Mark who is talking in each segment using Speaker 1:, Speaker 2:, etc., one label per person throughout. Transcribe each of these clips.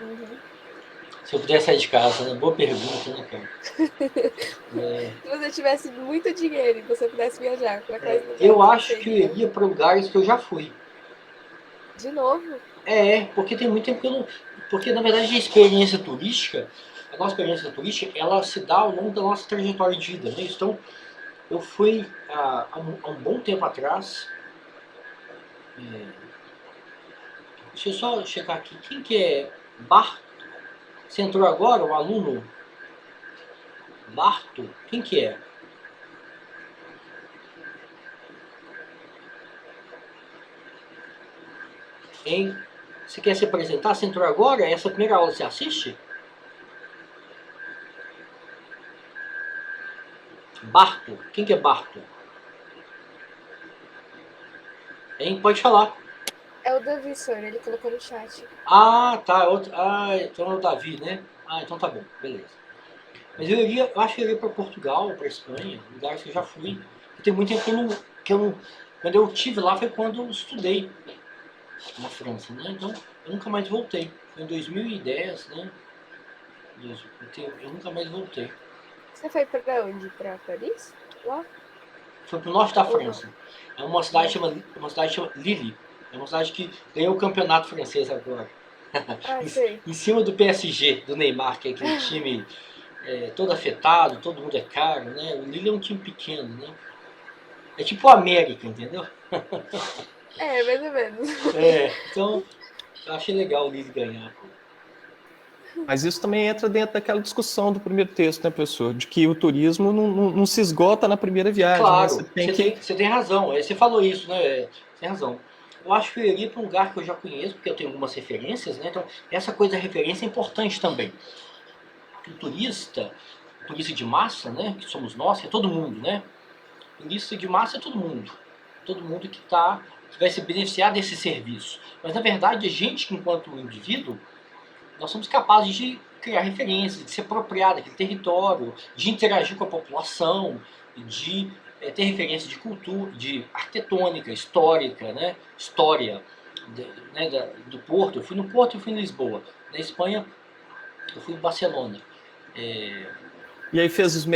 Speaker 1: Uhum.
Speaker 2: Se eu pudesse sair de casa, né? Boa pergunta, né, cara?
Speaker 1: Se você tivesse muito dinheiro e você pudesse viajar, para quais
Speaker 2: Eu
Speaker 1: lugares
Speaker 2: acho
Speaker 1: você
Speaker 2: que eu
Speaker 1: iria?
Speaker 2: iria para lugares que eu já fui.
Speaker 1: De novo?
Speaker 2: Porque tem muito tempo que eu não. Porque na verdade a experiência turística, a nossa experiência turística, ela se dá ao longo da nossa trajetória de vida, né? Então, eu fui há um bom tempo atrás. Deixa eu só checar aqui. Quem que é Barto? Você entrou agora, o aluno Barto? Quem que é? Hein? Você quer se apresentar? Você entrou agora? Essa primeira aula você assiste? Barto? Quem que é Barto? Hein? Pode falar.
Speaker 1: É o Davi, senhor, ele colocou no chat.
Speaker 2: Ah, tá. Outro. Ah, então é o Davi, né? Ah, então tá bom. Beleza. Mas eu acho que eu iria para Portugal, para Espanha, lugares que eu já fui. E tem muito tempo que eu não. Quando eu estive lá foi quando eu estudei na França, né? Então eu nunca mais voltei. Foi em 2010, né? Eu nunca mais voltei.
Speaker 1: Você foi para onde? Para Paris? Lá?
Speaker 2: Foi pro norte da
Speaker 1: Ou não?
Speaker 2: França. É uma cidade
Speaker 1: Norte.
Speaker 2: chama, uma cidade chama Lille. É uma cidade que ganhou o campeonato francês agora.
Speaker 1: Ah, sei.
Speaker 2: Em cima do PSG, do Neymar, que é aquele time todo afetado, todo mundo é caro, né? O Lille é um time pequeno, né? É tipo o América, entendeu?
Speaker 1: É, mais ou menos.
Speaker 2: Então eu achei legal o Lille ganhar.
Speaker 3: Mas isso também entra dentro daquela discussão do primeiro texto, né, professor? De que o turismo não se esgota na primeira viagem, né? Você
Speaker 2: Claro,
Speaker 3: tem que.
Speaker 2: você tem razão. Você falou isso, né? Você tem razão. Eu acho que eu iria para um lugar que eu já conheço, porque eu tenho algumas referências, né? Então, essa coisa da referência é importante também. O turista de massa, né? Que somos nós, que é todo mundo, né? O turista de massa é todo mundo. Todo mundo que vai se beneficiar desse serviço. Mas, na verdade, a gente, enquanto indivíduo, nós somos capazes de criar referências, de se apropriar daquele território, de interagir com a população, de ter referência de cultura, de arquitetônica, histórica, né? História do Porto. Eu fui no Porto e fui em Lisboa. Na Espanha, eu fui em Barcelona. É,
Speaker 3: E aí fez o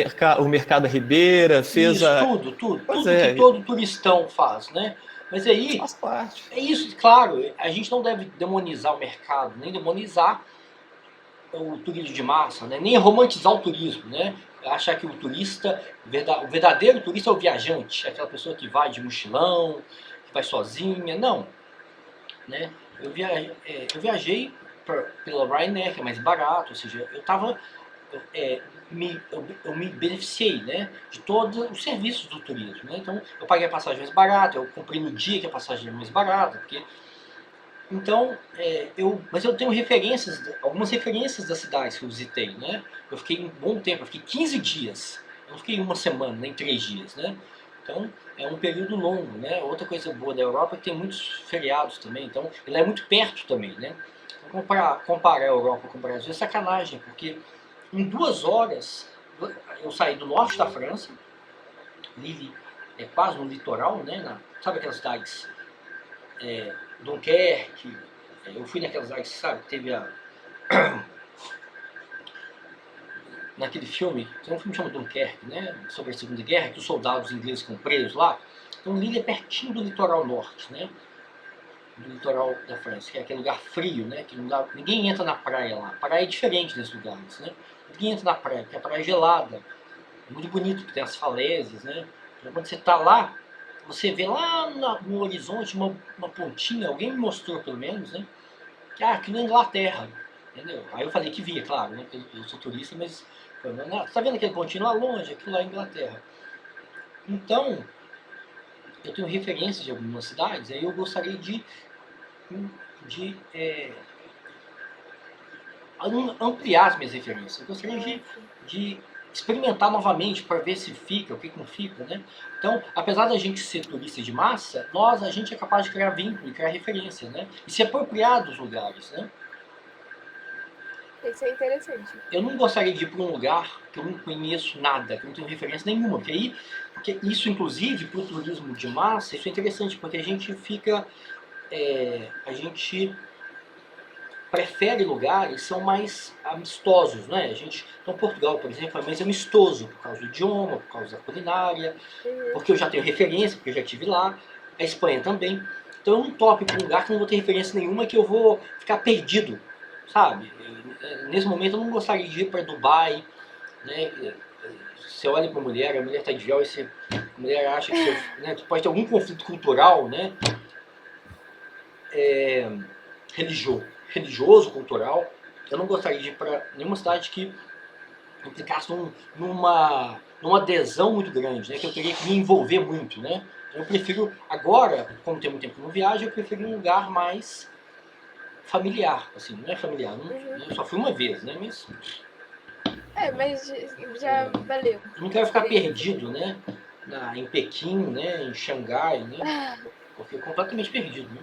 Speaker 3: mercado da Ribeira, fez
Speaker 2: isso,
Speaker 3: a. Pois
Speaker 2: tudo que
Speaker 3: é,
Speaker 2: todo turistão faz, né? Mas aí,
Speaker 3: faz parte.
Speaker 2: é isso, claro, a gente não deve demonizar o mercado, nem demonizar o turismo de massa, né? Nem romantizar o turismo, né? Achar que o turista, o verdadeiro turista é o viajante, aquela pessoa que vai de mochilão, que vai sozinha, não, né? Eu viajei pela Ryanair, que é mais barato, ou seja, é, eu me beneficiei, né, de todos os serviços do turismo, né? Então eu paguei a passagem mais barata, eu comprei no dia que a passagem era mais barata, porque então, mas eu tenho referências, algumas referências das cidades que eu visitei, né? Eu fiquei um bom tempo, eu fiquei 15 dias. Eu não fiquei uma semana, nem 3 dias, né? Então, é um período longo, né? Outra coisa boa da Europa é que tem muitos feriados também, então ele é muito perto também, né? Então, comparar a Europa com o Brasil é sacanagem, porque em 2 horas eu saí do norte da França, Lille é quase no litoral, né? Sabe aquelas cidades Dunkerque, eu fui naquelas áreas, sabe, teve naquele filme, tem um filme chamado Dunkerque, né, sobre a Segunda Guerra, que os soldados ingleses ficam presos lá. Então Lille é pertinho do litoral norte, né, do litoral da França, que é aquele lugar frio, né, que não dá, ninguém entra na praia lá. A praia é diferente nesses lugares, né, ninguém entra na praia, porque a praia é gelada, é muito bonito, porque tem as falésias, né. Então quando você está lá, você vê lá no horizonte uma pontinha, alguém me mostrou pelo menos, né, que aquilo é Inglaterra, entendeu? Aí eu falei que via, claro, né? Porque eu sou turista, mas você tá vendo aquele pontinho lá longe? Aquilo lá é Inglaterra. Então, eu tenho referências de algumas cidades, aí eu gostaria de ampliar as minhas referências. Eu gostaria
Speaker 1: Ah, sim.
Speaker 2: de experimentar novamente para ver se fica, o que não fica, né? Então, apesar da gente ser turista de massa, a gente é capaz de criar vínculo, criar referência, né? E se apropriar dos lugares, né?
Speaker 1: Isso é interessante.
Speaker 2: Eu não gostaria de ir para um lugar que eu não conheço nada, que eu não tenho referência nenhuma, porque isso inclusive para o turismo de massa, isso é interessante, porque a gente fica, a gente prefere lugares que são mais amistosos, né? Então Portugal, por exemplo, é mais amistoso por causa do idioma, por causa da culinária, porque eu já tenho referência, porque eu já estive lá. A Espanha também. Então eu não topo para um lugar que eu não vou ter referência nenhuma, que eu vou ficar perdido, sabe? Nesse momento eu não gostaria de ir para Dubai, né? Você olha para a mulher está de véu e a mulher acha que né, pode ter algum conflito cultural, né? Religioso, cultural. Eu não gostaria de ir para nenhuma cidade que implicasse numa adesão muito grande, né? Que eu teria que me envolver muito, né? Eu prefiro, agora, como tem muito tempo que eu não viajo, eu prefiro um lugar mais familiar, assim, não é familiar, eu só fui uma vez, né?
Speaker 1: Mas já valeu.
Speaker 2: Eu não quero ficar perdido, né? Em Pequim, né? Em Xangai, né? Porque completamente perdido, né?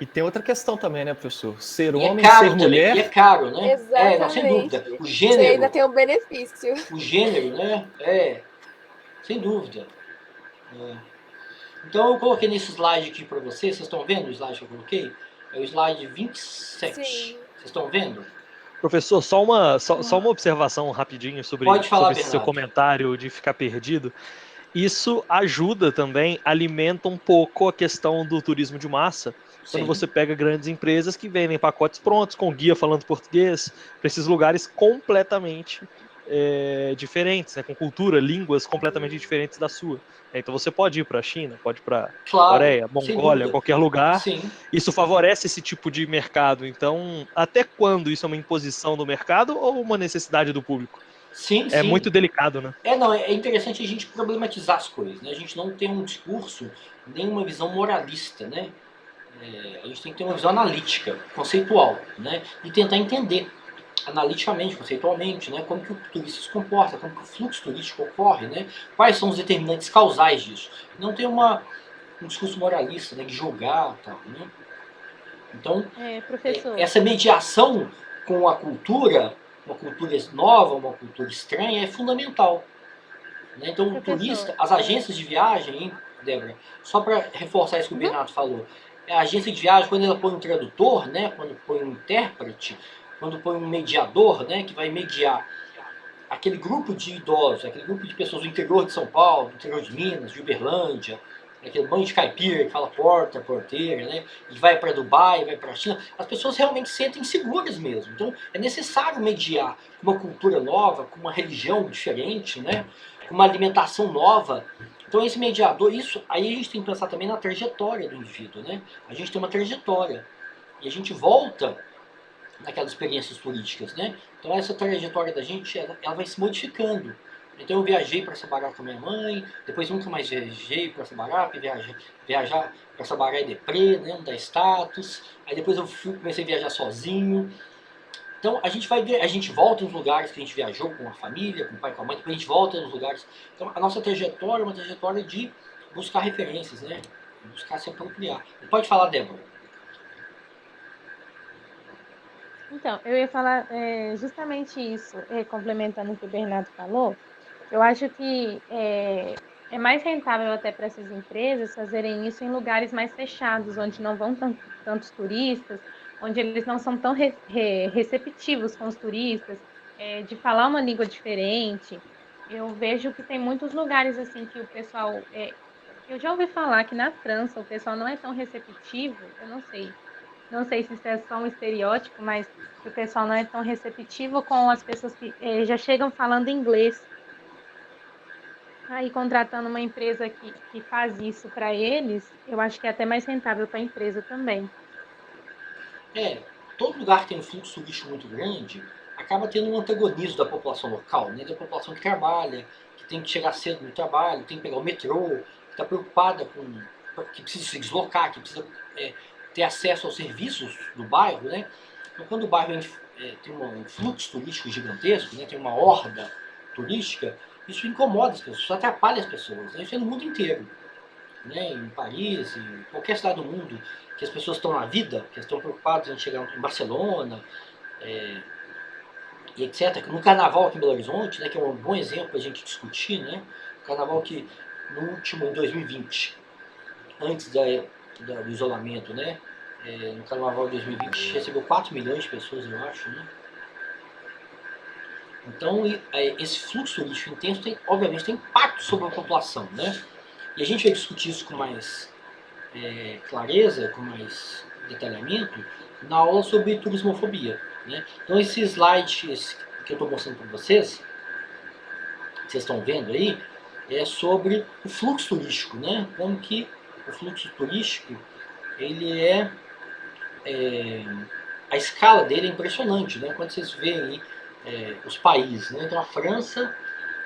Speaker 3: E tem outra questão também, né, professor? Ser
Speaker 2: E
Speaker 3: homem,
Speaker 2: é caro
Speaker 3: ser
Speaker 2: também,
Speaker 3: mulher.
Speaker 2: e é caro, né?
Speaker 1: Exatamente.
Speaker 2: Não, sem dúvida. O
Speaker 1: Você
Speaker 2: gênero.
Speaker 1: ainda tem um benefício.
Speaker 2: O gênero, né? Sem dúvida. Então eu coloquei nesse slide aqui para vocês estão vendo o slide que eu coloquei? É o slide 27.
Speaker 1: Sim.
Speaker 2: Vocês estão vendo?
Speaker 4: Professor, só uma observação rapidinho sobre esse seu comentário de ficar perdido. Isso ajuda também, alimenta um pouco a questão do turismo de massa. Quando você pega grandes empresas que vendem pacotes prontos, com guia falando português, para esses lugares completamente diferentes, né, com cultura, línguas completamente diferentes da sua. Então você pode ir para a China, pode ir para Coreia, Mongólia, qualquer lugar.
Speaker 2: Sim.
Speaker 4: Isso favorece esse tipo de mercado. Então, até quando isso é uma imposição do mercado ou uma necessidade do público?
Speaker 2: Sim,
Speaker 4: É muito delicado, né?
Speaker 2: É interessante a gente problematizar as coisas, né? A gente não tem um discurso, nem uma visão moralista, né? A gente tem que ter uma visão analítica, conceitual, né? E tentar entender analiticamente, conceitualmente, né? Como que o turista se comporta, como que o fluxo turístico ocorre, né? Quais são os determinantes causais disso. Não ter um discurso moralista, né? De julgar e tal, né? Então, essa mediação com a cultura, uma cultura nova, uma cultura estranha, é fundamental. Né? Então, o turista, as agências de viagem, hein, Débora, só para reforçar isso que o Bernardo falou, a agência de viagem, quando ela põe um tradutor, né, quando põe um intérprete, quando põe um mediador, né, que vai mediar aquele grupo de idosos, aquele grupo de pessoas do interior de São Paulo, do interior de Minas, de Uberlândia, aquele banho de caipira que fala porteira, né, e vai para Dubai, vai para a China, as pessoas realmente se sentem seguras mesmo. Então, é necessário mediar uma cultura nova, com uma religião diferente, né, com uma alimentação nova. Então, esse mediador, aí a gente tem que pensar também na trajetória do indivíduo, né? A gente tem uma trajetória e a gente volta naquelas experiências turísticas, né? Então, essa trajetória da gente, ela vai se modificando. Então, eu viajei para Sabará com a minha mãe, depois nunca mais viajei para Sabará, porque viajar para Sabará é deprê, né? Não dá status. Aí depois eu comecei a viajar sozinho. Então a gente volta nos lugares que a gente viajou com a família, com o pai, com a mãe, depois a gente volta nos lugares. Então a nossa trajetória é uma trajetória de buscar referências, né? Buscar se apropriar. Pode falar, Débora.
Speaker 5: Então, eu ia falar justamente isso, complementando o que o Bernardo falou. Eu acho que é mais rentável até para essas empresas fazerem isso em lugares mais fechados, onde não vão tantos turistas, onde eles não são tão receptivos com os turistas, de falar uma língua diferente. Eu vejo que tem muitos lugares assim que o pessoal... eu já ouvi falar que na França o pessoal não é tão receptivo, eu não sei. Não sei se isso é só um estereótipo, mas o pessoal não é tão receptivo com as pessoas que já chegam falando inglês. Aí, contratando uma empresa que faz isso para eles, eu acho que é até mais rentável para a empresa também.
Speaker 2: Todo lugar que tem um fluxo turístico muito grande acaba tendo um antagonismo da população local, né? Da população que trabalha, que tem que chegar cedo no trabalho, tem que pegar o metrô, que está preocupada que precisa se deslocar, que precisa ter acesso aos serviços do bairro, né? Então, quando o bairro tem um fluxo turístico gigantesco, né? Tem uma horda turística, isso incomoda as pessoas, isso atrapalha as pessoas, né? Isso é no mundo inteiro, né? Em Paris, em qualquer cidade do mundo, que as pessoas estão na vida, que estão preocupadas em chegar em Barcelona, e etc. No carnaval aqui em Belo Horizonte, né? Que é um bom exemplo para a gente discutir, né? O carnaval que em 2020, antes do isolamento, né? no Carnaval de 2020 recebeu 4 milhões de pessoas, eu acho, né? Então, esse fluxo turístico intenso, obviamente, tem impacto sobre a população, né? E a gente vai discutir isso com mais clareza, com mais detalhamento, na aula sobre turismofobia, né? Então, esse slide que eu estou mostrando para vocês, que vocês estão vendo aí, é sobre o fluxo turístico, né? Como que o fluxo turístico, ele a escala dele é impressionante, né? Quando vocês veem aí, os países, né? Então a França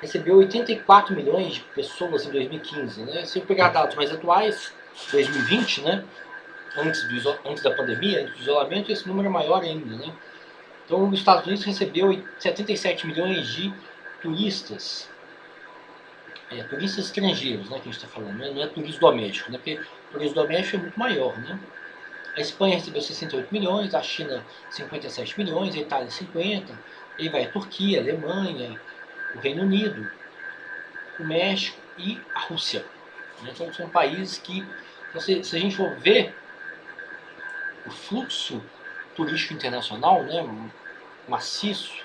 Speaker 2: recebeu 84 milhões de pessoas em 2015, né? Se eu pegar dados mais atuais, 2020, né? Antes da pandemia, antes do isolamento, esse número é maior ainda, né? Então os Estados Unidos recebeu 77 milhões de turistas, turistas estrangeiros, né? Que a gente está falando, né? Não é turismo doméstico, né? Porque o turismo doméstico é muito maior, né? A Espanha recebeu 68 milhões, a China 57 milhões, a Itália 50, aí vai a Turquia, a Alemanha, o Reino Unido, o México e a Rússia. Então são países que, se a gente for ver o fluxo turístico internacional, né, maciço,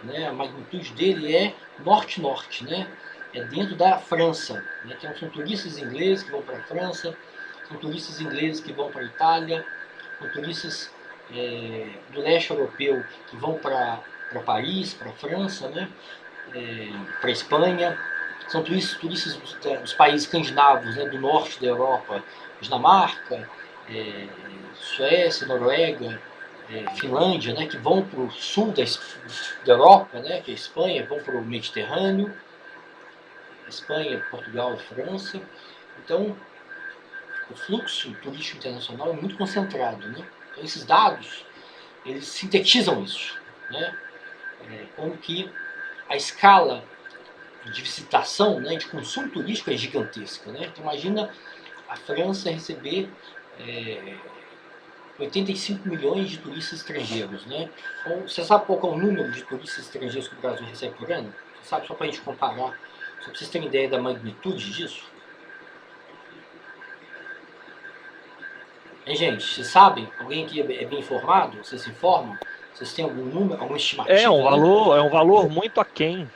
Speaker 2: né, a magnitude dele é norte-norte, né, é dentro da França. Né, então são turistas ingleses que vão para a França, são turistas ingleses que vão para a Itália, são turistas do leste europeu que vão para Paris, para a França, né? Para a Espanha. São turistas dos países escandinavos, né? Do norte da Europa, Dinamarca, Suécia, Noruega, Finlândia, né? Que vão para o sul da Europa, né? Que é a Espanha, vão para o Mediterrâneo, Espanha, Portugal e França. Então, o fluxo turístico internacional é muito concentrado, né? Então, esses dados, eles sintetizam isso, né? Como que a escala de visitação, né, de consumo turístico é gigantesca, né? Então, imagina a França receber 85 milhões de turistas estrangeiros, né? Então, você sabe qual é o número de turistas estrangeiros que o Brasil recebe por ano? Você sabe, só para a gente comparar, só para vocês terem ideia da magnitude disso? Gente, vocês sabem? Alguém aqui é bem informado? Vocês se informam? Vocês têm algum número, alguma estimativa?
Speaker 4: É um valor muito aquém.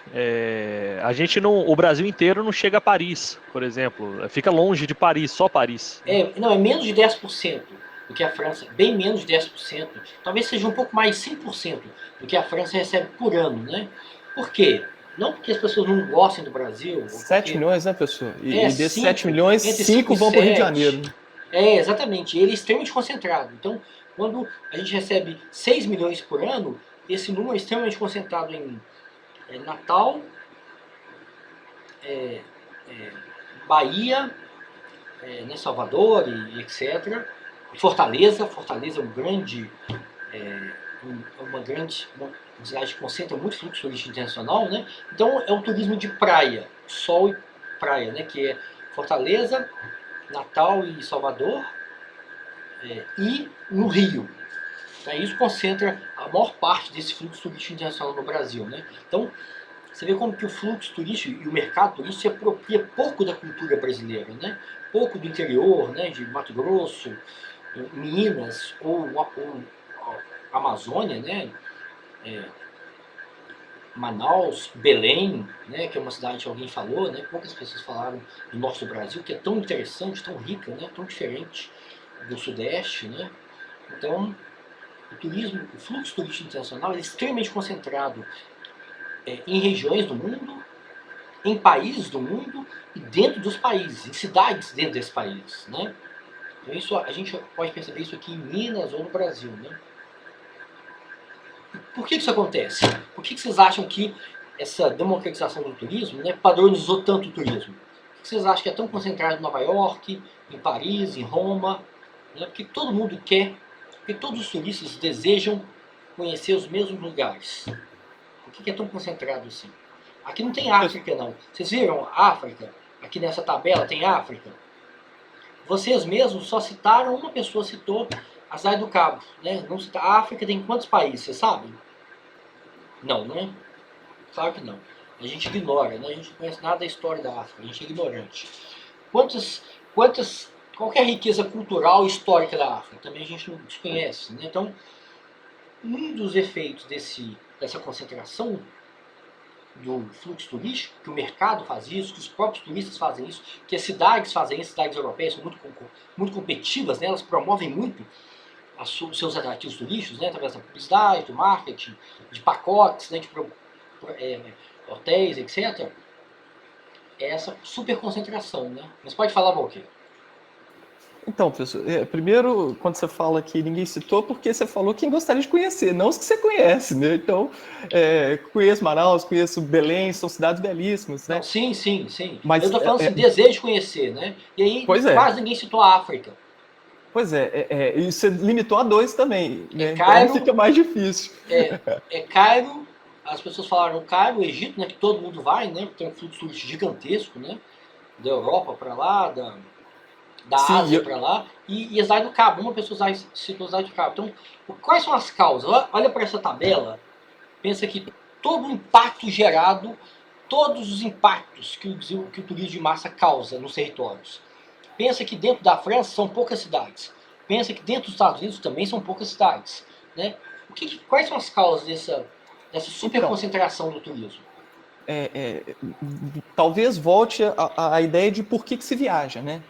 Speaker 4: A gente não, o Brasil inteiro não chega a Paris, por exemplo. Fica longe de Paris, só Paris.
Speaker 2: Não, é menos de 10% do que a França, bem menos de 10%. Talvez seja um pouco mais, 5% do que a França recebe por ano, né? Por quê? Não porque as pessoas não gostem do Brasil.
Speaker 3: 7 milhões, né, pessoal? E desses
Speaker 2: 5,
Speaker 3: 7 milhões, 5 vão para o Rio de Janeiro.
Speaker 2: Exatamente. Ele é extremamente concentrado. Então, quando a gente recebe 6 milhões por ano, esse número é extremamente concentrado em Natal, Bahia, né, Salvador e etc. Fortaleza é uma cidade que concentra muito fluxo turístico internacional, né? Então é um turismo de praia, sol e praia, né? Que é Fortaleza, Natal e Salvador, e no Rio. Isso concentra a maior parte desse fluxo turístico internacional no Brasil, né? Então você vê como que o fluxo turístico e o mercado turístico se apropria pouco da cultura brasileira, né? Pouco do interior, né? De Mato Grosso, Minas ou Amazônia, né? Manaus, Belém, né? Que é uma cidade que alguém falou, né? Poucas pessoas falaram do norte do Brasil, que é tão interessante, tão rica, né? Tão diferente do Sudeste, né? Então, o fluxo turístico internacional é extremamente concentrado em regiões do mundo, em países do mundo e dentro dos países, em cidades dentro desses países, né? Então isso, a gente pode perceber isso aqui em Minas ou no Brasil, né? Por que isso acontece? Por que vocês acham que essa democratização do turismo, né, padronizou tanto o turismo? Por que vocês acham que é tão concentrado em Nova York, em Paris, em Roma? Né? Porque todo mundo quer, porque todos os turistas desejam conhecer os mesmos lugares. Por que é tão concentrado assim? Aqui não tem África, não. Vocês viram a África? Aqui nessa tabela tem África. Vocês mesmos só citaram, uma pessoa citou a cidade do Cabo. Né? Não cita, a África tem quantos países, vocês sabem? Não, né? Claro que não. A gente ignora, né? A gente não conhece nada da história da África, a gente é ignorante. qual que é a riqueza cultural e histórica da África? Também a gente não desconhece, né? Então, um dos efeitos dessa concentração do fluxo turístico, que o mercado faz isso, que os próprios turistas fazem isso, que as cidades fazem isso, cidades europeias são muito competitivas, né? Elas promovem muito os seus atrativos turísticos, né? Através da publicidade, do marketing, de pacotes, né? De hotéis, etc. É essa super concentração, né? Mas pode falar, Valqueiro.
Speaker 3: Então, professor, primeiro, quando você fala que ninguém citou, porque você falou quem gostaria de conhecer, não os que você conhece, né? Então, conheço Manaus, conheço Belém, são cidades belíssimas, né?
Speaker 2: Não, sim.
Speaker 3: Mas,
Speaker 2: eu estou falando assim, desejo de conhecer, né? E aí quase ninguém citou a África.
Speaker 3: Pois e você limitou a 2 também, né?
Speaker 2: Cairo,
Speaker 3: então fica mais difícil.
Speaker 2: Cairo, as pessoas falaram Cairo, o Egito, né? Que todo mundo vai, né? Tem um fluxo turístico gigantesco, né? Da Europa para lá, da Ásia para lá, e as cidade do Cabo. Uma pessoa citou a cidade do Cabo. Então, quais são as causas? Olha para essa tabela, pensa que todo o impacto gerado, todos os impactos que o turismo de massa causa nos territórios. Pensa que dentro da França são poucas cidades. Pensa que dentro dos Estados Unidos também são poucas cidades. Né? Quais são as causas dessa superconcentração do turismo?
Speaker 3: Talvez volte a ideia de por que se viaja, né?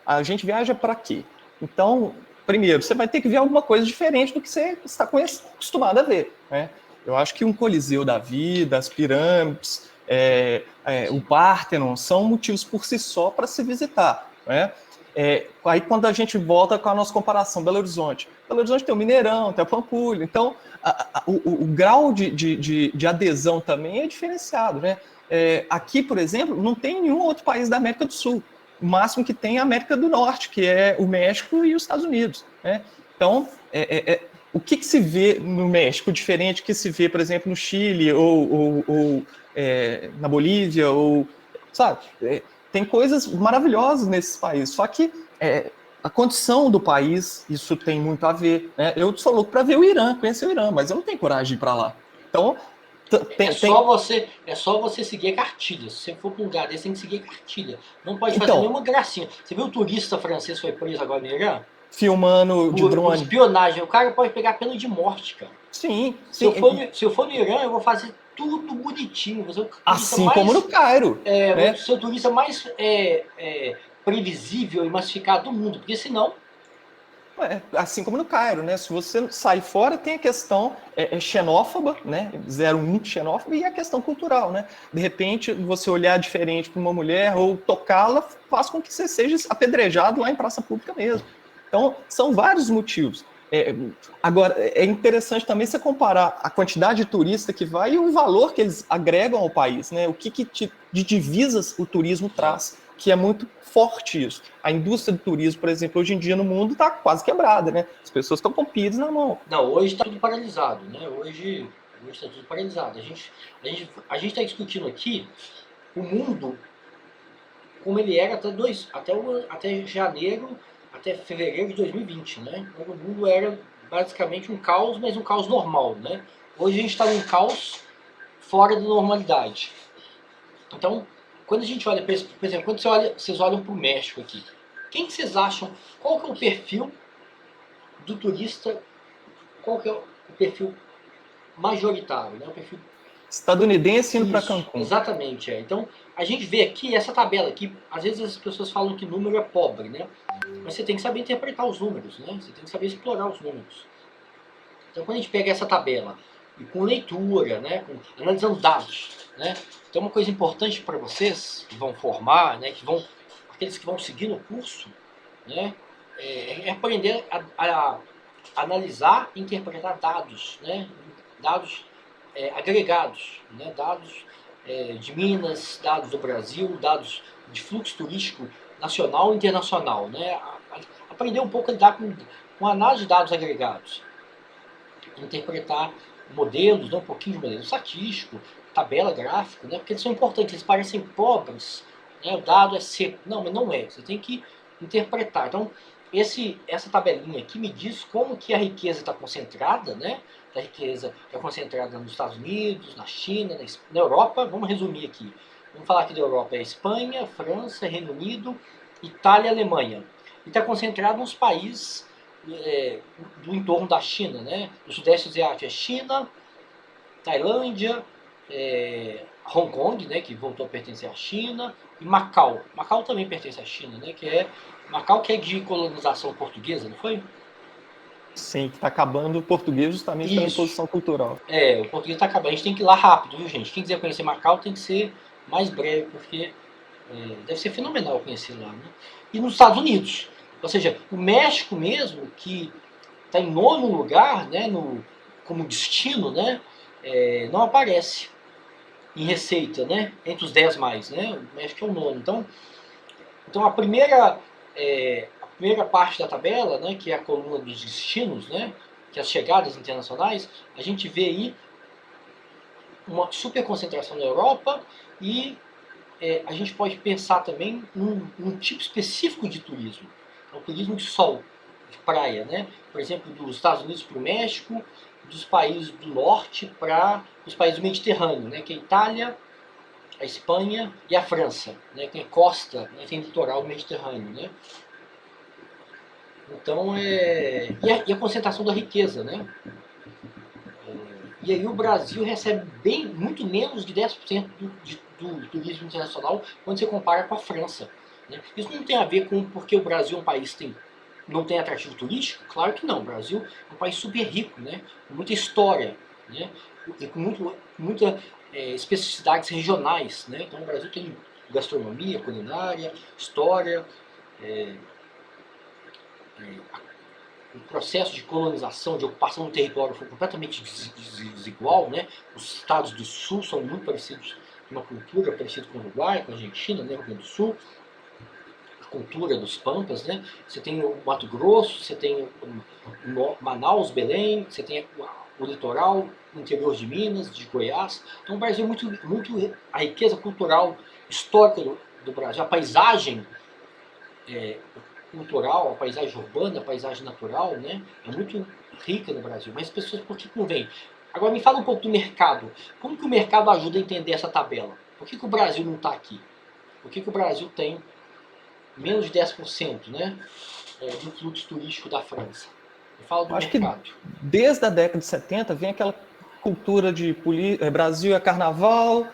Speaker 3: A gente viaja para quê? Então, primeiro, você vai ter que ver alguma coisa diferente do que você está acostumado a ver, né? Eu acho que um Coliseu da vida, as pirâmides, o Pártenon são motivos por si só para se visitar, né? Aí quando a gente volta com a nossa comparação, Belo Horizonte tem o Mineirão, tem a Pampulha, então o grau de adesão também é diferenciado, né? Aqui, por exemplo, não tem nenhum outro país da América do Sul. O máximo que tem é a América do Norte, que é o México e os Estados Unidos, né? Então, o que se vê no México diferente do que se vê, por exemplo, no Chile ou na Bolívia, sabe? Tem coisas maravilhosas nesses países, só que a condição do país, isso tem muito a ver, né? Eu sou louco para ver o Irã, conhecer o Irã, mas eu não tenho coragem de ir para lá. Então,
Speaker 2: só você seguir a cartilha. Se você for para um lugar desse, tem que seguir a cartilha. Não pode fazer nenhuma gracinha. Você viu o turista francês foi preso agora no Irã?
Speaker 3: Filmando de drone.
Speaker 2: Espionagem. O cara pode pegar pena de morte, cara.
Speaker 3: Sim.
Speaker 2: Se eu for no Irã, eu vou fazer tudo bonitinho.
Speaker 3: Assim como no Cairo.
Speaker 2: Né? Vou ser o turista mais previsível e massificado do mundo. Porque senão...
Speaker 3: Assim como no Cairo, né? Se você sai fora, tem a questão xenófoba, né? 01 xenófoba, e a questão cultural, né? De repente, você olhar diferente para uma mulher ou tocá-la faz com que você seja apedrejado lá em praça pública mesmo. Então, são vários motivos. Agora, é interessante também você comparar a quantidade de turista que vai e o valor que eles agregam ao país, né? O que de divisas o turismo traz, que é muito forte isso. A indústria do turismo, por exemplo, hoje em dia no mundo está quase quebrada, né? As pessoas estão com PIDs na mão.
Speaker 2: Não, hoje está tudo paralisado, né? Hoje está tudo paralisado. A gente está discutindo aqui o mundo como ele era até janeiro, até fevereiro de 2020, né? O mundo era basicamente um caos, mas um caos normal, né? Hoje a gente está num caos fora da normalidade. Então, quando a gente olha, por exemplo, quando vocês olham para o México aqui, quem que vocês acham, qual que é o perfil do turista, qual que é o perfil majoritário, né? O perfil
Speaker 3: estadunidense indo para Cancún.
Speaker 2: Exatamente, Então, a gente vê aqui, essa tabela aqui, às vezes as pessoas falam que número é pobre, né? Mas você tem que saber interpretar os números, né? Você tem que saber explorar os números. Então, quando a gente pega essa tabela, e com leitura, né? Analisando dados, né? Então, uma coisa importante para vocês, que vão formar, né? Aqueles que vão seguir no curso, né? É aprender a analisar e interpretar dados, né? Dados agregados, né? Dados de Minas, dados do Brasil, dados de fluxo turístico nacional e internacional, né? Aprender um pouco a lidar com análise de dados agregados, interpretar modelos, um pouquinho de modelo estatístico, tabela gráfica, né? Porque eles são importantes, eles parecem pobres, né? O dado é seco, não, mas não é, você tem que interpretar. Então, essa tabelinha aqui me diz como que a riqueza está concentrada, né? A riqueza é concentrada nos Estados Unidos, na China, na Europa. Vamos resumir aqui. Vamos falar aqui da Europa. É Espanha, França, Reino Unido, Itália e Alemanha. e está concentrado nos países do entorno da China, né? O Sudeste Asiático é China, Tailândia, Hong Kong, né, que voltou a pertencer à China, e Macau. Macau também pertence à China, né, Macau que é de colonização portuguesa, não foi?
Speaker 3: Sim, que está acabando o português justamente pela imposição cultural.
Speaker 2: O português está acabando. A gente tem que ir lá rápido, viu, gente? Quem quiser conhecer Macau tem que ser mais breve, porque deve ser fenomenal conhecer lá, né? E nos Estados Unidos. Ou seja, o México mesmo, que está em 9º lugar, né, como destino, né, não aparece em receita, né, entre os 10 mais, né, o México é o 9º. Então a primeira parte da tabela, né, que é a coluna dos destinos, né, que é as chegadas internacionais, a gente vê aí uma super concentração na Europa e a gente pode pensar também num tipo específico de turismo, o turismo de sol, de praia, né, por exemplo, dos Estados Unidos para o México, dos países do norte para os países do Mediterrâneo, né, que é a Itália, a Espanha e a França, né, tem costa, né, tem litoral do Mediterrâneo, né. Então, e a concentração da riqueza, né. E aí o Brasil recebe muito menos de 10% do turismo internacional quando você compara com a França, né. Isso não tem a ver com porque o Brasil é um país que não tem atrativo turístico? Claro que não. O Brasil é um país super rico, né, com muita história, né, e com muitas especificidades regionais, né. Então o Brasil tem gastronomia, culinária, história, o processo de colonização, de ocupação do território foi completamente desigual, né. Os estados do sul são muito parecidos, uma cultura parecida com o Uruguai, com a Argentina, né, Rio Grande do Sul, a cultura dos pampas, né. Você tem o Mato Grosso, você tem Manaus, Belém, você tem o litoral, o interior de Minas, de Goiás. Então o Brasil é muito a riqueza cultural histórica do Brasil, a paisagem cultural, a paisagem urbana, a paisagem natural, né, é muito rica no Brasil. Mas as pessoas, por que não vêm? Agora me fala um pouco do mercado. Como que o mercado ajuda a entender essa tabela? Por que o Brasil não está aqui? Por que o Brasil tem menos de 10%, né, do fluxo turístico da França? Me fala do mercado.
Speaker 3: Que desde a década de 70 vem aquela cultura de Brasil é carnaval,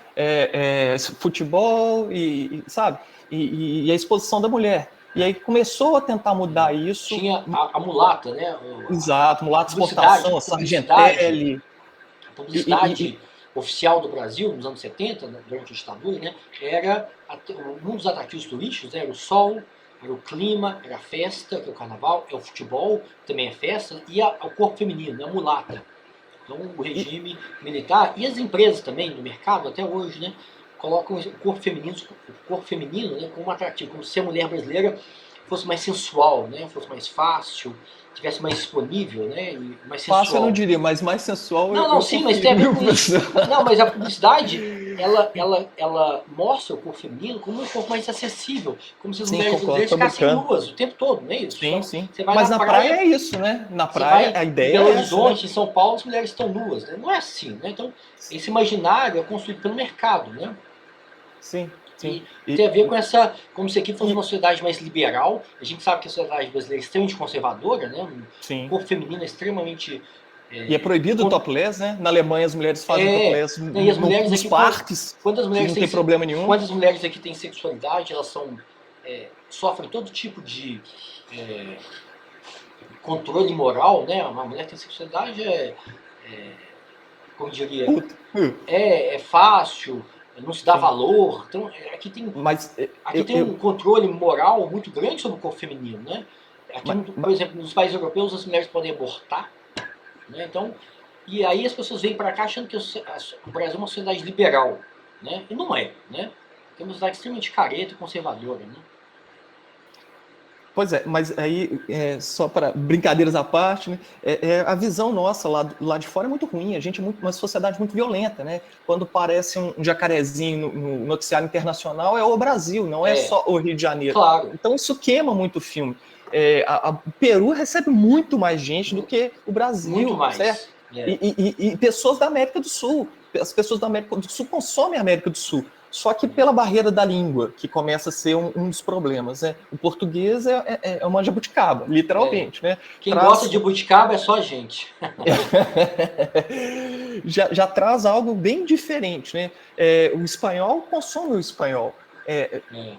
Speaker 3: futebol, sabe? E a exposição da mulher. E aí começou a tentar mudar isso.
Speaker 2: Tinha a mulata, né?
Speaker 3: Exato, mulata de exportação, a Sargentelli.
Speaker 2: A publicidade oficial do Brasil, nos anos 70, né, durante a ditadura, né, era um dos atrativos turísticos, né, era o sol, era o clima, era a festa, que é o carnaval, é o futebol, também é festa, e o corpo feminino, né, a mulata. Então o regime militar, e as empresas também, no mercado, até hoje, né, colocam o corpo feminino, né, como atrativo, como se a mulher brasileira fosse mais sensual, né, fosse mais fácil, tivesse mais disponível, né, e mais sensual.
Speaker 3: Fácil eu não diria, mas mais sensual.
Speaker 2: Não, sim, mas tem a ver com isso. Não, mas a publicidade, ela mostra o corpo feminino como um corpo mais acessível, como se as mulheres brasileiras ficassem nuas o tempo todo, não é isso?
Speaker 3: Sim. Mas na praia é isso, né? Na praia a ideia é
Speaker 2: Belo Horizonte, em São Paulo, as mulheres estão nuas, né? Não é assim, né? Então, esse imaginário é construído pelo mercado, né?
Speaker 3: Sim.
Speaker 2: E tem a ver com como se aqui fosse uma sociedade mais liberal. A gente sabe que a sociedade brasileira é extremamente conservadora, né? O corpo feminino é extremamente...
Speaker 3: E é proibido o topless, né? Na Alemanha as mulheres fazem topless nos parques,
Speaker 2: quando
Speaker 3: não tem problema nenhum.
Speaker 2: Quando as mulheres aqui têm sexualidade, elas sofrem todo tipo de controle moral, né? Uma mulher que tem sexualidade como diria, é fácil, não se dá valor. Então, aqui tem um controle moral muito grande sobre o corpo feminino, né? Aqui, por exemplo, nos países europeus as mulheres podem abortar, né? Então, e aí as pessoas vêm para cá achando que o Brasil é uma sociedade liberal, né? E não é, né? É uma sociedade extremamente careta e conservadora, né?
Speaker 3: Pois é, mas aí, só para brincadeiras à parte, né, a visão nossa lá de fora é muito ruim. A gente é uma sociedade muito violenta, né? Quando parece um jacarezinho no noticiário internacional, é o Brasil, não é só o Rio de Janeiro.
Speaker 2: Claro.
Speaker 3: Então isso queima muito o filme. O Peru recebe muito mais gente do que o Brasil,
Speaker 2: muito mais,
Speaker 3: certo? E pessoas da América do Sul. As pessoas da América do Sul consomem a América do Sul. Só que pela barreira da língua, que começa a ser um dos problemas, né? O português é uma jabuticaba, literalmente, né?
Speaker 2: Quem gosta de jabuticaba é só a gente.
Speaker 3: já traz algo bem diferente, né? O espanhol consome o espanhol.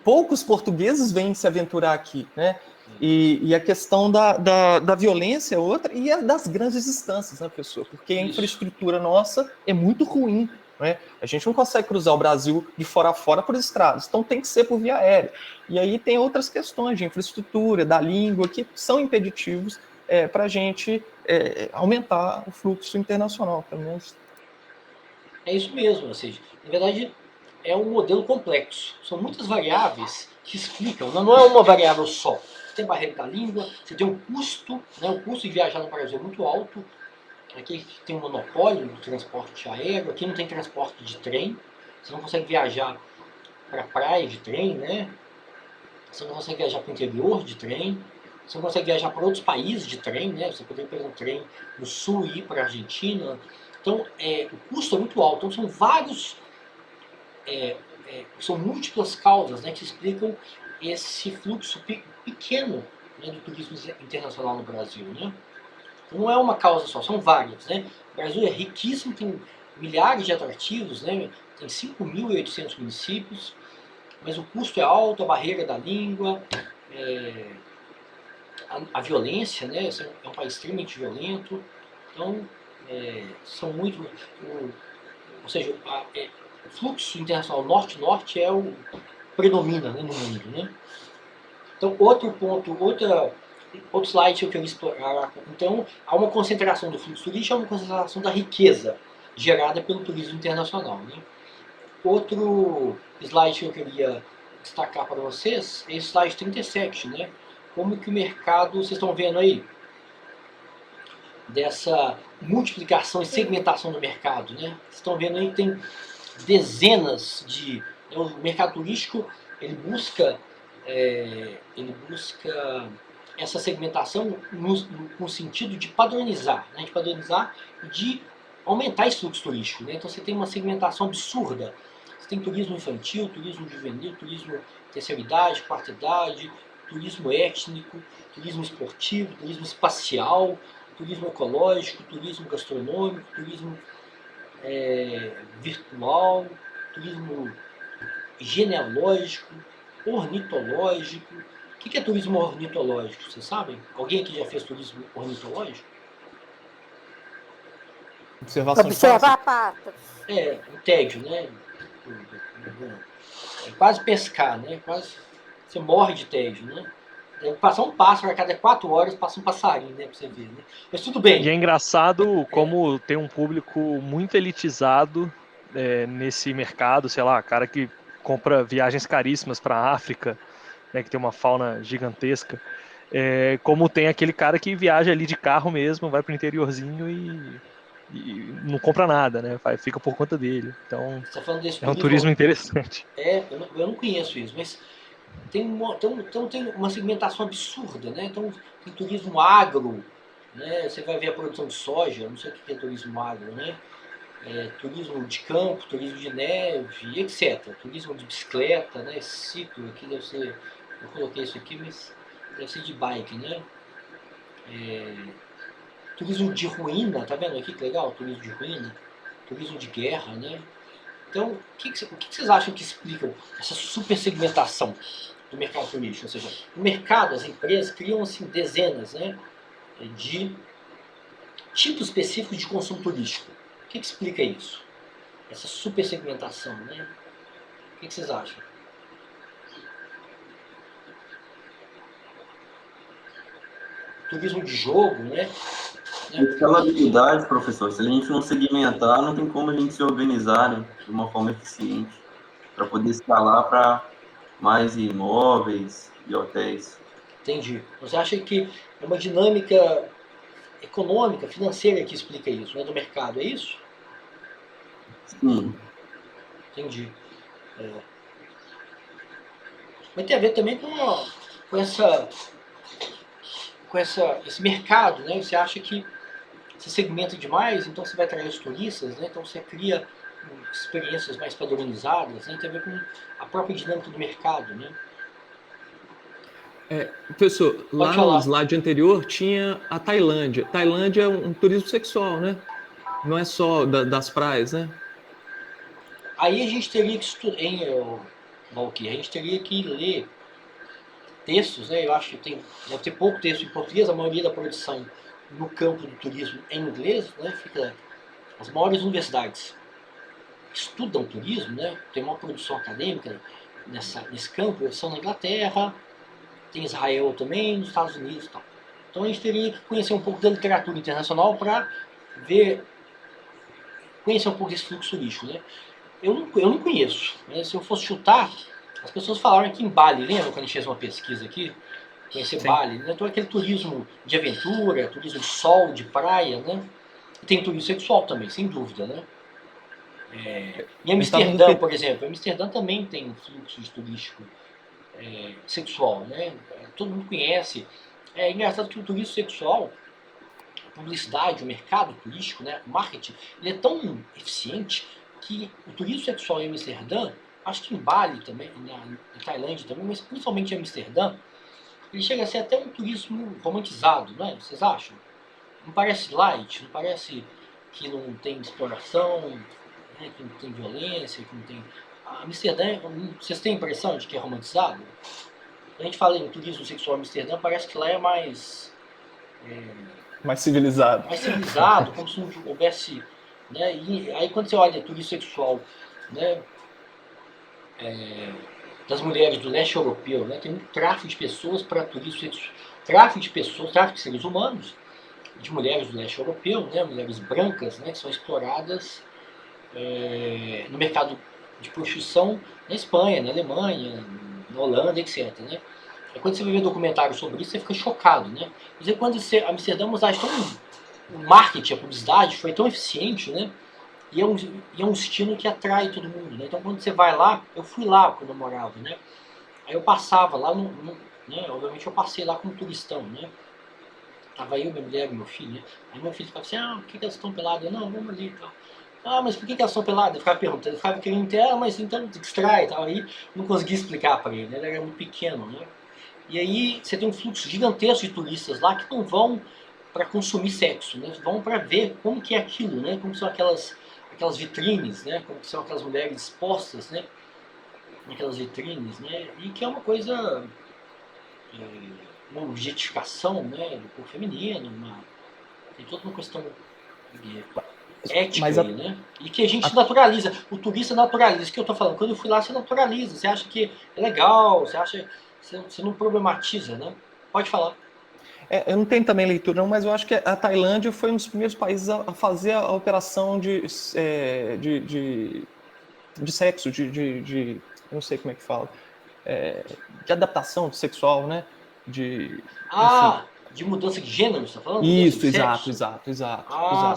Speaker 3: Poucos portugueses vêm se aventurar aqui, né? E a questão da violência é outra, e a das grandes distâncias, né, pessoa? Porque a infraestrutura nossa é muito ruim, né? A gente não consegue cruzar o Brasil de fora a fora por estradas, então tem que ser por via aérea. E aí tem outras questões de infraestrutura, da língua, que são impeditivos para a gente aumentar o fluxo internacional, pelo menos.
Speaker 2: É isso mesmo, ou seja, na verdade é um modelo complexo. São muitas variáveis que explicam, não é uma variável só. Você tem barreira da língua, você tem um custo, né? O custo de viajar no Brasil é muito alto. Aqui tem um monopólio do transporte aéreo, aqui não tem transporte de trem, você não consegue viajar para a praia de trem, né? Você não consegue viajar para o interior de trem, você não consegue viajar para outros países de trem, né? Você poderia pegar um trem no sul e ir para a Argentina. Então, o custo é muito alto. Então, são vários, são múltiplas causas, né, que explicam esse fluxo pequeno, né, do turismo internacional no Brasil, né? Não é uma causa só, são várias, né? O Brasil é riquíssimo, tem milhares de atrativos, né? Tem 5.800 municípios, mas o custo é alto, a barreira da língua, a violência, né? É um país extremamente violento, então são muito... ou seja, o fluxo internacional norte-norte predomina, né, no mundo, né? Então, outro ponto, outro slide que eu queria explorar. Então, há uma concentração do fluxo turístico, há uma concentração da riqueza gerada pelo turismo internacional, né? Outro slide que eu queria destacar para vocês é o slide 37, né? Como que o mercado, vocês estão vendo aí, dessa multiplicação e segmentação do mercado, né? Vocês estão vendo aí que tem dezenas de... O mercado turístico, ele busca essa segmentação no sentido de padronizar, né? De aumentar esse fluxo turístico, né? Então você tem uma segmentação absurda. Você tem turismo infantil, turismo juvenil, turismo terceira idade, quarta idade, turismo étnico, turismo esportivo, turismo espacial, turismo ecológico, turismo gastronômico, turismo virtual, turismo genealógico, ornitológico. O que é turismo ornitológico? Vocês sabem? Alguém aqui já fez turismo ornitológico?
Speaker 6: Observar patas.
Speaker 2: Um tédio, né? É quase pescar, né? Quase você morre de tédio, né? Deve passar um pássaro a cada 4 horas, passa um passarinho, né? Pra você ver, né? Mas tudo bem.
Speaker 4: E é engraçado como tem um público muito elitizado nesse mercado, sei lá, cara que compra viagens caríssimas para a África, né, que tem uma fauna gigantesca, como tem aquele cara que viaja ali de carro mesmo, vai pro interiorzinho e não compra nada, né? Fica por conta dele. Então,
Speaker 2: você tá falando desse
Speaker 4: um turismo interessante.
Speaker 2: Eu não conheço isso, mas tem uma segmentação absurda, né? Então, tem turismo agro, né? Você vai ver a produção de soja, não sei o que é turismo agro, né? Turismo de campo, turismo de neve, etc. Turismo de bicicleta, né? Ciclo, aqui deve ser... Eu coloquei isso aqui, mas deve ser de bike, né? Turismo de ruína, tá vendo aqui que legal? Turismo de ruína, turismo de guerra, né? Então, o que vocês acham que explicam essa super segmentação do mercado turístico? Ou seja, no mercado, as empresas criam assim, dezenas, né, de tipos específicos de consumo turístico. O que explica isso? Essa super segmentação, né? O que vocês acham? Turismo de jogo, né?
Speaker 7: Escalabilidade, professor. Se a gente não segmentar, não tem como a gente se organizar, né, de uma forma eficiente para poder escalar para mais imóveis e hotéis.
Speaker 2: Entendi. Você acha que é uma dinâmica econômica, financeira que explica isso, né, do mercado, é isso?
Speaker 7: Sim.
Speaker 2: Entendi. Mas tem a ver também com esse mercado, né? Você acha que você segmenta demais, então você vai atrair os turistas, né? Então você cria com experiências mais padronizadas, né? Tem a ver com a própria dinâmica do mercado, né?
Speaker 3: Professor, lá no slide anterior tinha a Tailândia. Tailândia é um turismo sexual, né? Não é só das praias, né?
Speaker 2: Aí a gente teria que estudar, Valquir, a gente teria que ler textos, né? Eu acho que deve ter pouco texto em português, a maioria da produção no campo do turismo em inglês, né? Fica as maiores universidades que estudam turismo, né? Tem uma produção acadêmica nesse campo, são na Inglaterra, tem Israel também, nos Estados Unidos e tal. Então a gente teria que conhecer um pouco da literatura internacional para conhecer um pouco desse fluxo turístico, né? Eu não conheço, né? Se eu fosse chutar, as pessoas falaram aqui em Bali, lembra quando a gente fez uma pesquisa aqui? Conhecer Bali, né? Então aquele turismo de aventura, turismo de sol, de praia, né? E tem turismo sexual também, sem dúvida, né? Em Amsterdã, por exemplo, Amsterdã também tem um fluxo de turístico sexual, né? Todo mundo conhece. É engraçado que o turismo sexual, a publicidade, o mercado turístico, né? O marketing, ele é tão eficiente que o turismo sexual em Amsterdã, acho que em Bali também, na Tailândia também, mas principalmente em Amsterdã, ele chega a ser até um turismo romantizado, né? Vocês acham? Não parece light, não parece que não tem exploração, né? Que não tem violência, que não tem... Amsterdã, vocês têm a impressão de que é romantizado? A gente fala em turismo sexual em Amsterdã, parece que lá é mais
Speaker 3: civilizado.
Speaker 2: Mais civilizado, como se não houvesse... Né? E aí quando você olha turismo sexual, né? Das mulheres do leste europeu, né? Tem um tráfico de pessoas para turismo sexual. Tráfico de pessoas, tráfico de seres humanos, de mulheres do leste europeu, né? Mulheres brancas, né? Que são exploradas no mercado de prostituição na Espanha, na Alemanha, na Holanda, etc. Né? E quando você vê documentário sobre isso, você fica chocado, né? Mas quando Amsterdã o marketing, a publicidade foi tão eficiente, né? E é um destino que atrai todo mundo, né? Então quando você vai lá, eu fui lá quando eu morava, né? Aí eu passava lá, né? Obviamente eu passei lá como turistão, né? Tava eu, minha mulher e meu filho, né? Aí meu filho ficava assim, por que elas estão peladas? Eu, não, vamos ali e tal. Mas por que elas estão peladas? Ele ficava perguntando, ele ficava querendo ter, mas então distrai e tal. Aí não conseguia explicar para ele, né? Ele era muito pequeno, né? E aí você tem um fluxo gigantesco de turistas lá que não vão para consumir sexo, né? Vão para ver como que é aquilo, né? Como são aquelas vitrines, né? Como que são aquelas mulheres expostas, né? Naquelas vitrines, né? E que é uma coisa, uma objetificação, né? Do corpo feminino, tem toda uma questão ética aí, né? E que a gente naturaliza, o turista naturaliza, isso que eu estou falando, quando eu fui lá você naturaliza, você acha que é legal, você não problematiza, né? Pode falar.
Speaker 3: Eu não tenho também leitura não, mas eu acho que a Tailândia foi um dos primeiros países a fazer a operação de sexo, eu não sei como é que fala, de adaptação sexual, né?
Speaker 2: De mudança de gênero, você está falando?
Speaker 3: Isso, exato.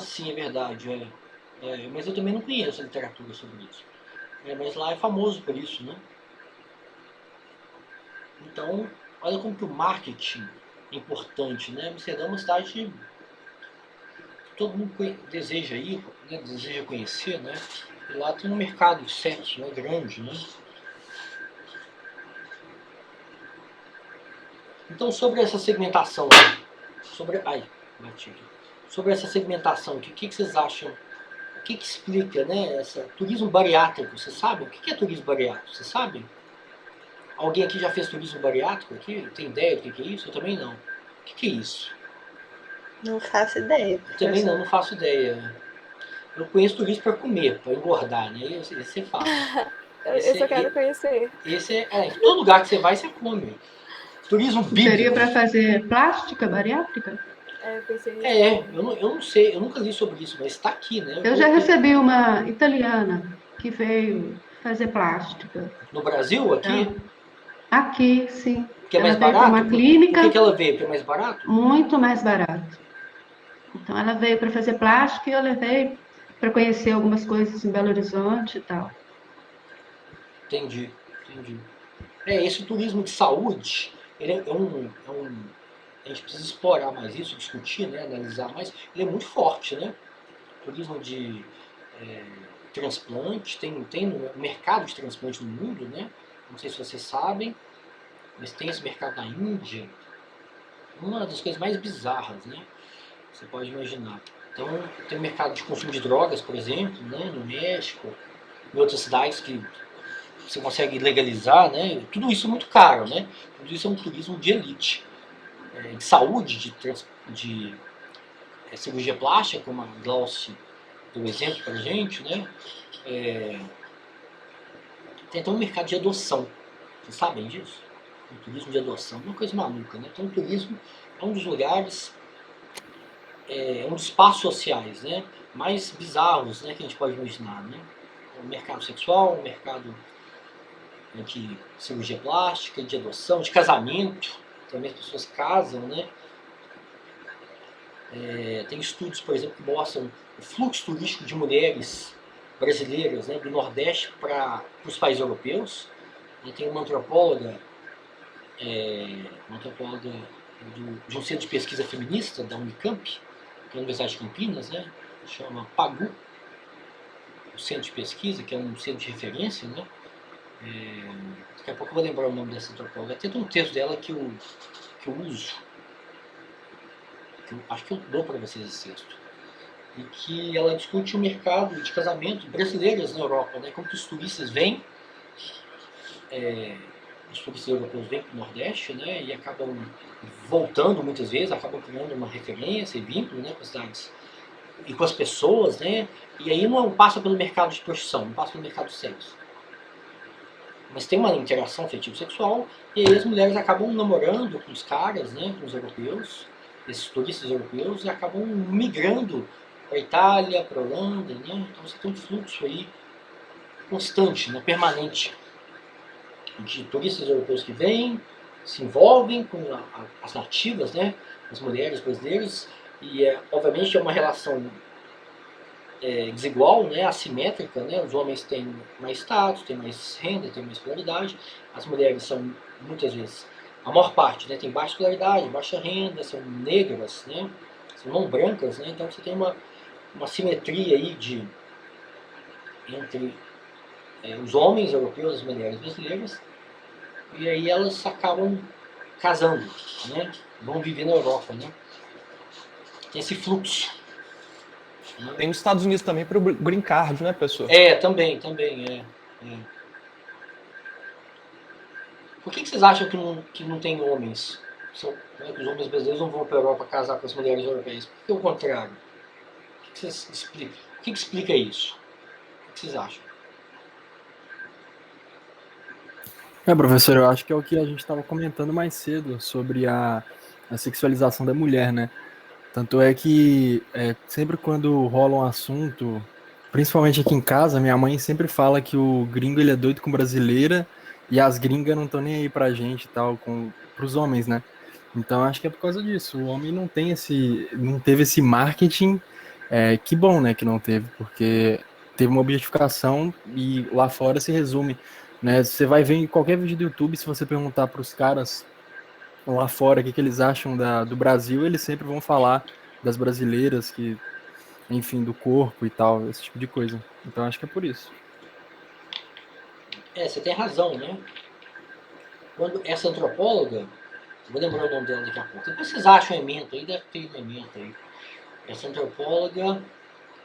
Speaker 2: Sim, é verdade. Mas eu também não conheço a literatura sobre isso. Mas lá é famoso por isso, né? Então, olha como que o marketing é importante, né? Amsterdã é uma cidade que todo mundo deseja ir, né? Deseja conhecer, né? E lá tem um mercado de sexo, né? Grande, né? Então, sobre essa segmentação, sobre essa segmentação, o que vocês acham? O que explica, né? Turismo bariátrico, você sabe? O que é turismo bariátrico? Você sabe? Alguém aqui já fez turismo bariátrico aqui? Tem ideia do que é isso? Eu também não. O que é isso?
Speaker 6: Não faço ideia.
Speaker 2: Eu também não faço ideia. Eu conheço turismo para comer, para engordar, né? Esse é fácil.
Speaker 1: Eu só quero conhecer.
Speaker 2: Em todo lugar que você vai, você come. Turismo bíblico.
Speaker 8: Seria para fazer plástica bariátrica?
Speaker 1: Eu pensei nisso.
Speaker 2: Eu não sei, eu nunca li sobre isso, mas está aqui, né?
Speaker 8: Eu já recebi uma italiana que veio fazer plástica.
Speaker 2: No Brasil, aqui?
Speaker 8: Aqui, sim.
Speaker 2: Que é mais barato?
Speaker 8: Uma clínica.
Speaker 2: Por que ela veio? Porque é mais barato?
Speaker 8: Muito mais barato. Então, ela veio para fazer plástica e eu levei para conhecer algumas coisas em Belo Horizonte e tal.
Speaker 2: Entendi. Esse turismo de saúde, ele a gente precisa explorar mais isso, discutir, né, analisar mais. Ele é muito forte, né? Turismo de transplante, tem um mercado de transplante no mundo, né? Não sei se vocês sabem, mas tem esse mercado na Índia. Uma das coisas mais bizarras, né? Você pode imaginar. Então, tem o mercado de consumo de drogas, por exemplo, né? No México, em outras cidades que você consegue legalizar, né? Tudo isso é muito caro, né? Tudo isso é um turismo de elite. De saúde, de cirurgia plástica, como a Glaucia deu exemplo para a gente, né? Tem até um mercado de adoção. Vocês sabem disso? Um turismo de adoção, uma coisa maluca, né? Então, o turismo é um dos lugares, um dos espaços sociais, né? Mais bizarros, né? Que a gente pode imaginar, né? O mercado sexual, o mercado de cirurgia plástica, de adoção, de casamento. Também as pessoas casam, né? Tem estudos, por exemplo, que mostram o fluxo turístico de mulheres brasileiras, né, do Nordeste para os países europeus. Tem uma antropóloga de um centro de pesquisa feminista da Unicamp, que é a Universidade de Campinas, né, chama PAGU, o centro de pesquisa, que é um centro de referência, né. Daqui a pouco eu vou lembrar o nome dessa antropóloga. Tem um texto dela que eu uso, acho que eu dou para vocês esse texto, e que ela discute o mercado de casamento brasileiros na Europa, né? Como que os turistas vêm, os turistas europeus vêm para o Nordeste, né? E acabam voltando muitas vezes, acabam criando uma referência e vínculo, né, com as cidades e com as pessoas, né? E aí não passa pelo mercado de prostituição, não passa pelo mercado de sexo, mas tem uma interação afetivo-sexual, e aí as mulheres acabam namorando com os caras, né, com os europeus, esses turistas europeus, e acabam migrando para a Itália, para a Holanda, né? Então você tem um fluxo aí constante, né, permanente, de turistas europeus que vêm, se envolvem com as nativas, né, as mulheres brasileiras, e obviamente é uma relação desigual, né, assimétrica, né? Os homens têm mais status, têm mais renda, têm mais escolaridade, as mulheres são muitas vezes, a maior parte, né, tem baixa escolaridade, baixa renda, são negras, né, são não brancas, né? Então você tem uma simetria aí entre os homens europeus e as mulheres brasileiras, e aí elas acabam casando, né? Vão viver na Europa, né? Tem esse fluxo.
Speaker 3: Tem nos Estados Unidos também para o green card, né, pessoal?
Speaker 2: Também. Por que vocês acham que não tem homens? Né, que os homens brasileiros não vão para a Europa casar com as mulheres europeias? Por que o contrário? O que vocês explicam? O que explica isso? O que vocês acham?
Speaker 9: Professor, eu acho que é o que a gente estava comentando mais cedo sobre a sexualização da mulher, né? Tanto é que sempre quando rola um assunto, principalmente aqui em casa, minha mãe sempre fala que o gringo ele é doido com brasileira e as gringas não estão nem aí pra gente e tal, pros homens, né? Então acho que é por causa disso. O homem não teve esse marketing, que bom, né, que não teve, porque teve uma objetificação e lá fora se resume, né? Você vai ver em qualquer vídeo do YouTube, se você perguntar pros caras lá fora o que eles acham do Brasil, eles sempre vão falar das brasileiras, enfim, do corpo e tal, esse tipo de coisa. Então acho que é por isso.
Speaker 2: Você tem razão, né? Quando essa antropóloga, vou lembrar o nome dela daqui a pouco, depois vocês acham o emento aí, deve ter um emento aí. Essa antropóloga,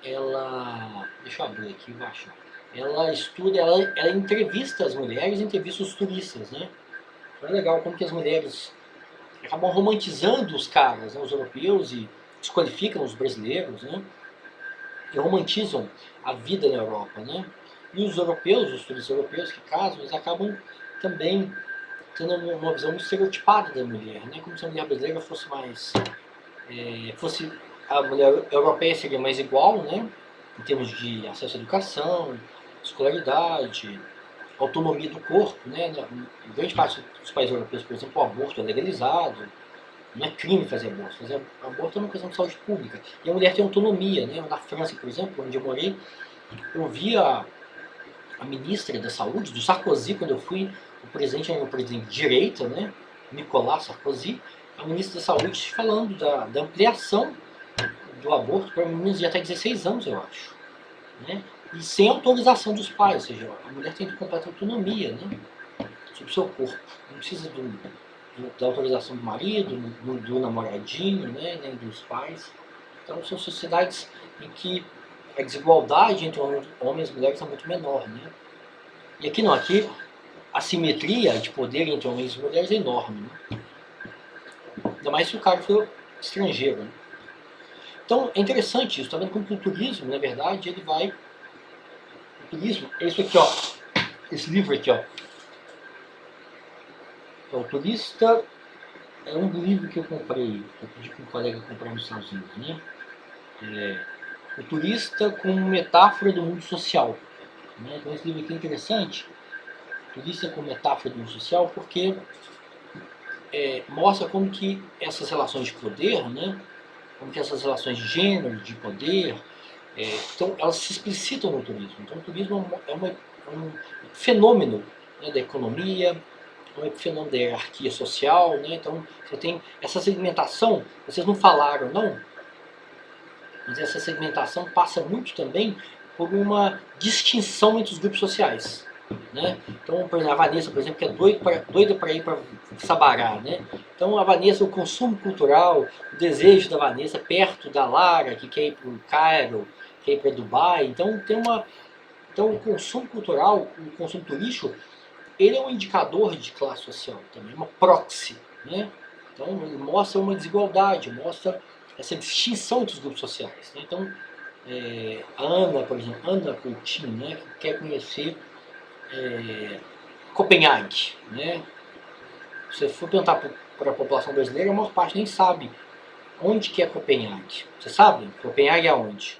Speaker 2: ela, deixa eu abrir aqui embaixo, ela estuda, ela entrevista as mulheres, entrevista os turistas, né? Então é legal como que as mulheres acabam romantizando os caras, né, os europeus, e desqualificam os brasileiros, né? E romantizam a vida na Europa, né? E os europeus, os turistas europeus que casam, eles acabam também tendo uma visão muito estereotipada da mulher, né? Como se a mulher brasileira fosse mais... a mulher europeia seria mais igual, né? Em termos de acesso à educação, escolaridade, autonomia do corpo, né? Em grande parte dos países europeus, por exemplo, o aborto é legalizado, não é crime fazer aborto. Fazer aborto é uma questão de saúde pública. E a mulher tem autonomia, né? Na França, por exemplo, onde eu morei, eu vi a ministra da Saúde, do Sarkozy, quando eu fui, o presidente era um presidente de direita, né? Nicolas Sarkozy, a ministra da Saúde falando da ampliação do aborto para meninos de até 16 anos, eu acho. né? E sem autorização dos pais, ou seja, a mulher tem completa autonomia, né? Sobre o seu corpo. Não precisa da autorização do marido, do namoradinho, né? Nem dos pais. Então são sociedades em que a desigualdade entre homens e mulheres é muito menor, né? E aqui não, aqui a simetria de poder entre homens e mulheres é enorme, né? Ainda mais se o cara for estrangeiro, né? Então é interessante isso, tá vendo como o turismo, na verdade, ele vai... O turismo é isso aqui, ó. Esse livro aqui, ó. O turista é um livro que eu comprei, que eu pedi para um colega comprar nos Estados Unidos, né? O turista como metáfora do mundo social, né? Então esse livro aqui é interessante, o turista como metáfora do mundo social, porque mostra como que essas relações de poder, né? Como que essas relações de gênero, de poder, então elas se explicitam no turismo. Então o turismo é um fenômeno, né, da economia, um fenômeno da hierarquia social, né? Então você tem essa segmentação, vocês não falaram não, mas essa segmentação passa muito também por uma distinção entre os grupos sociais, né? Então, por exemplo, a Vanessa, por exemplo, que é doida para ir para Sabará, né? Então a Vanessa, o consumo cultural, o desejo da Vanessa perto da Lara, que quer ir para o Cairo, quer ir para Dubai, então o consumo cultural, o consumo turístico, ele é um indicador de classe social também, uma proxy, né? Então ele mostra uma desigualdade, mostra essa distinção entre os grupos sociais, né? Então a Ana, por exemplo, Ana Coutinho, né, que quer conhecer Copenhague, né? Se você for perguntar para a população brasileira, a maior parte nem sabe onde que é Copenhague. Você sabe? Copenhague é onde?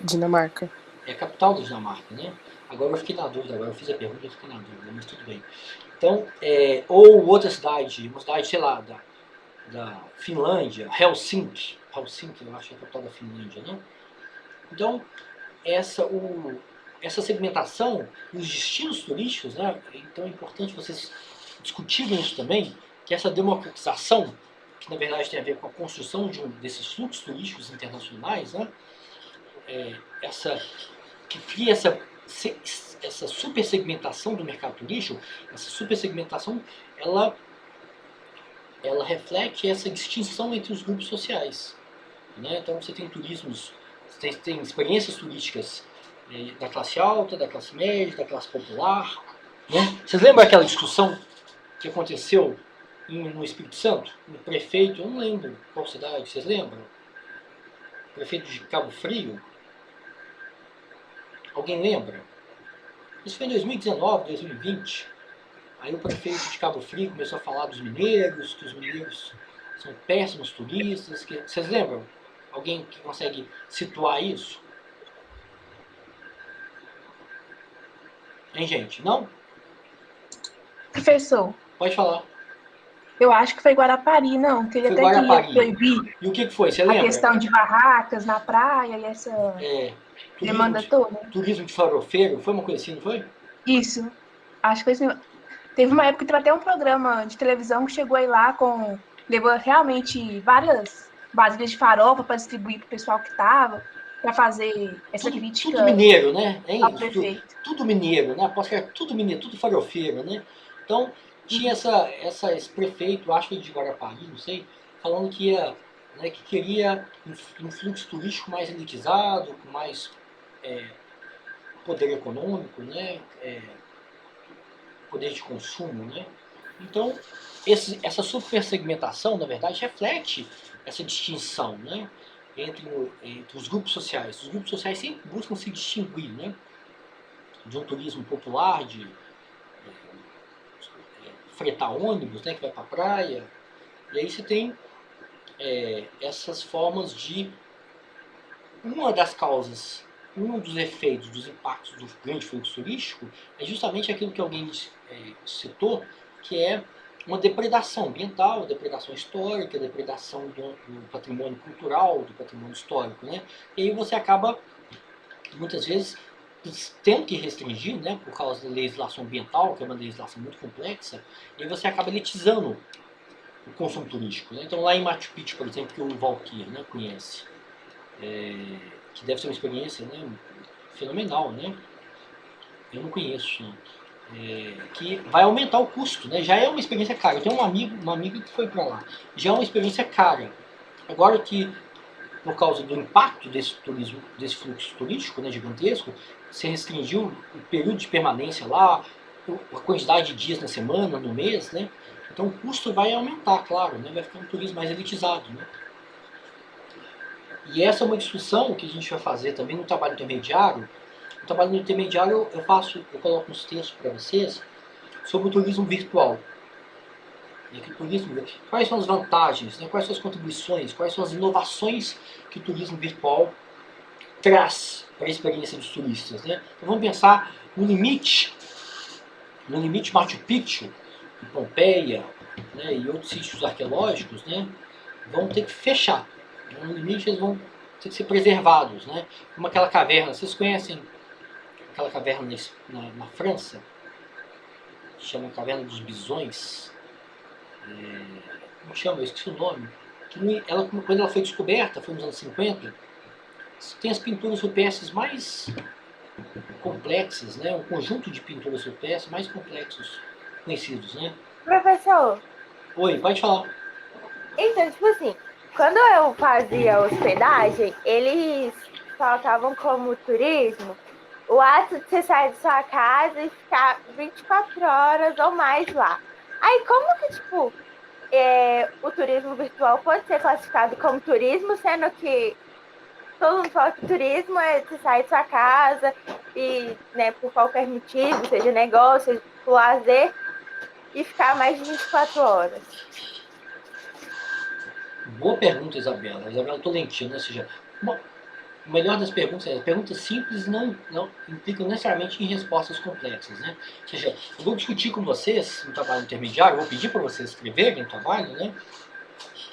Speaker 1: Dinamarca.
Speaker 2: É a capital da Dinamarca, né? Agora eu fiquei na dúvida, agora eu fiz a pergunta e fiquei na dúvida, mas tudo bem. Então, ou outra cidade, uma cidade, sei lá, da Finlândia, Helsinki, eu acho que é a capital da Finlândia, né? Então, essa segmentação dos destinos turísticos, né? Então é importante vocês discutirem isso também, que essa democratização, que na verdade tem a ver com a construção desses fluxos turísticos internacionais, né? Que cria essa supersegmentação do mercado turístico, essa supersegmentação, ela reflete essa distinção entre os grupos sociais, né? Então você tem turismos, você tem experiências turísticas da classe alta, da classe média, da classe popular, né? Vocês lembram aquela discussão que aconteceu no Espírito Santo? O prefeito, eu não lembro qual cidade, vocês lembram? O prefeito de Cabo Frio? Alguém lembra? Isso foi em 2019, 2020. Aí o prefeito de Cabo Frio começou a falar dos mineiros, que os mineiros são péssimos turistas. Vocês lembram? Alguém que consegue situar isso? Hein, gente? Não?
Speaker 10: Professor,
Speaker 2: Pode falar.
Speaker 10: eu acho que foi Guarapari, não, que ele
Speaker 2: Foi
Speaker 10: até
Speaker 2: Guarapari.
Speaker 10: queria proibir
Speaker 2: E o que foi? Você
Speaker 10: a
Speaker 2: lembra?
Speaker 10: questão de barracas na praia e essa demanda toda.
Speaker 2: Turismo de farofeiro, foi uma coisa assim, não foi?
Speaker 10: Isso, acho que foi assim. Teve uma época que teve até um programa de televisão que chegou aí lá levou realmente várias vasilhas de farofa para distribuir para o pessoal que estava, para fazer essa crítica.
Speaker 2: Tudo mineiro, né?
Speaker 10: Ao prefeito.
Speaker 2: Tudo mineiro, né? Aposto que era tudo mineiro, tudo farofeiro, né? Então, tinha esse prefeito, acho que de Guarapari, não sei, falando que queria um fluxo turístico mais elitizado, com mais poder econômico, né? Poder de consumo, né? Então, essa supersegmentação, na verdade, reflete essa distinção, né? Entre os grupos sociais. Os grupos sociais sempre buscam se distinguir, né? De um turismo popular, de fretar ônibus, né? Que vai para a praia. E aí você tem essas formas de... Uma das causas, um dos efeitos, dos impactos do grande fluxo turístico é justamente aquilo que alguém citou, que é uma depredação ambiental, depredação histórica, depredação do patrimônio cultural, do patrimônio histórico, né? E aí você acaba, muitas vezes, tendo que restringir, né, por causa da legislação ambiental, que é uma legislação muito complexa, e aí você acaba elitizando o consumo turístico, né? Então lá em Machu Picchu, por exemplo, que o Valquir, né, conhece, que deve ser uma experiência, né, fenomenal, né? Eu não conheço, não. Que vai aumentar o custo, né? Já é uma experiência cara. Eu tenho uma amiga que foi para lá. Já é uma experiência cara. Agora que, por causa do impacto desse turismo, desse fluxo turístico, né, gigantesco, se restringiu o período de permanência lá, a quantidade de dias na semana, no mês, né? Então o custo vai aumentar, claro, né? Vai ficar um turismo mais elitizado, né? E essa é uma discussão que a gente vai fazer também no trabalho intermediário. No trabalho intermediário eu coloco uns textos para vocês sobre o turismo virtual. Quais são as vantagens, né? Quais são as contribuições, quais são as inovações que o turismo virtual traz para a experiência dos turistas, né? Então vamos pensar no limite Machu Picchu, Pompeia, né, e outros sítios arqueológicos, né, vão ter que fechar. No limite eles vão ter que ser preservados, né? Como aquela caverna, vocês conhecem aquela caverna na França? Chama Caverna dos Bisões. Como chama? Eu esqueci o nome. Quando ela foi descoberta, foi nos anos 50, tem as pinturas rupestres mais complexas, né? Um conjunto de pinturas rupestres mais complexos conhecidos, né?
Speaker 11: Professor.
Speaker 2: Oi, pode falar.
Speaker 11: Então, tipo assim, quando eu fazia hospedagem, eles colocavam como turismo o ato de você sair de sua casa e ficar 24 horas ou mais lá. Aí, como que, tipo, o turismo virtual pode ser classificado como turismo, sendo que todo mundo fala que turismo é você sair de sua casa e, né, por qualquer motivo, seja negócio, seja por lazer, e ficar mais de 24 horas?
Speaker 2: Boa pergunta, Isabela. Isabela Tolentino, né? Ou seja, o melhor das perguntas é perguntas simples não implicam necessariamente em respostas complexas, né? Ou seja, eu vou discutir com vocês no trabalho intermediário, eu vou pedir para vocês escreverem no trabalho, né?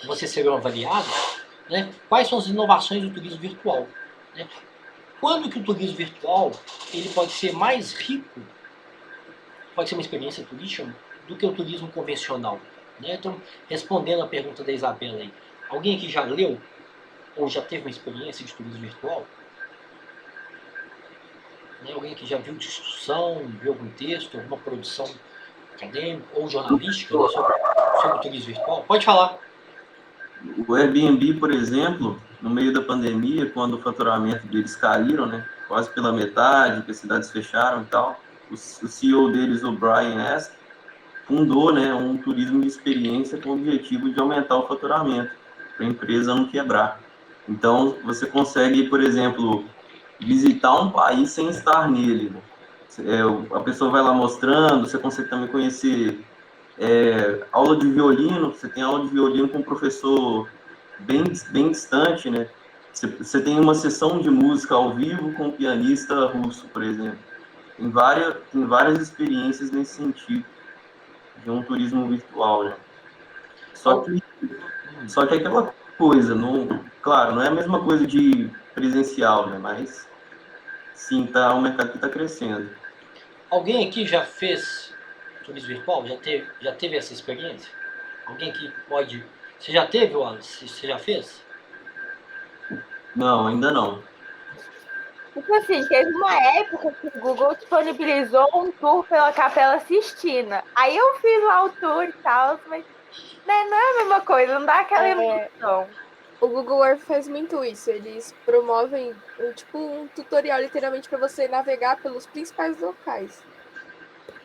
Speaker 2: Vocês serão avaliados, né? Quais são as inovações do turismo virtual, né? Quando que o turismo virtual ele pode ser mais rico, pode ser uma experiência turística, do que o turismo convencional, né? Então, respondendo a pergunta da Isabela aí, alguém aqui já leu ou já teve uma experiência de turismo virtual? Né? Alguém aqui já viu discussão, viu algum texto, alguma produção acadêmica ou jornalística, né, sobre o turismo virtual? Pode falar.
Speaker 7: O Airbnb, por exemplo, no meio da pandemia, quando o faturamento deles caíram, né, quase pela metade, que as cidades fecharam e tal, o CEO deles, o Brian Estes, fundou, né, um turismo de experiência com o objetivo de aumentar o faturamento, para a empresa não quebrar. Então, você consegue, por exemplo, visitar um país sem estar nele. A pessoa vai lá mostrando, você consegue também conhecer aula de violino, você tem aula de violino com um professor bem distante, né? Você tem uma sessão de música ao vivo com um pianista russo, por exemplo. Tem várias experiências nesse sentido, de um turismo virtual, né? Só que é aquela coisa, claro, não é a mesma coisa de presencial, né? Mas sim, um mercado que está crescendo.
Speaker 2: Alguém aqui já fez turismo virtual? Já teve essa experiência? Alguém que pode... Você já teve, Wallace? Você já fez?
Speaker 7: Não, ainda não.
Speaker 11: Tipo assim, teve uma época que o Google disponibilizou um tour pela Capela Sistina. Aí eu fiz lá o tour e tal, mas né, não é a mesma coisa, não dá aquela emoção.
Speaker 1: O Google Earth faz muito isso. Eles promovem um tutorial literalmente para você navegar pelos principais locais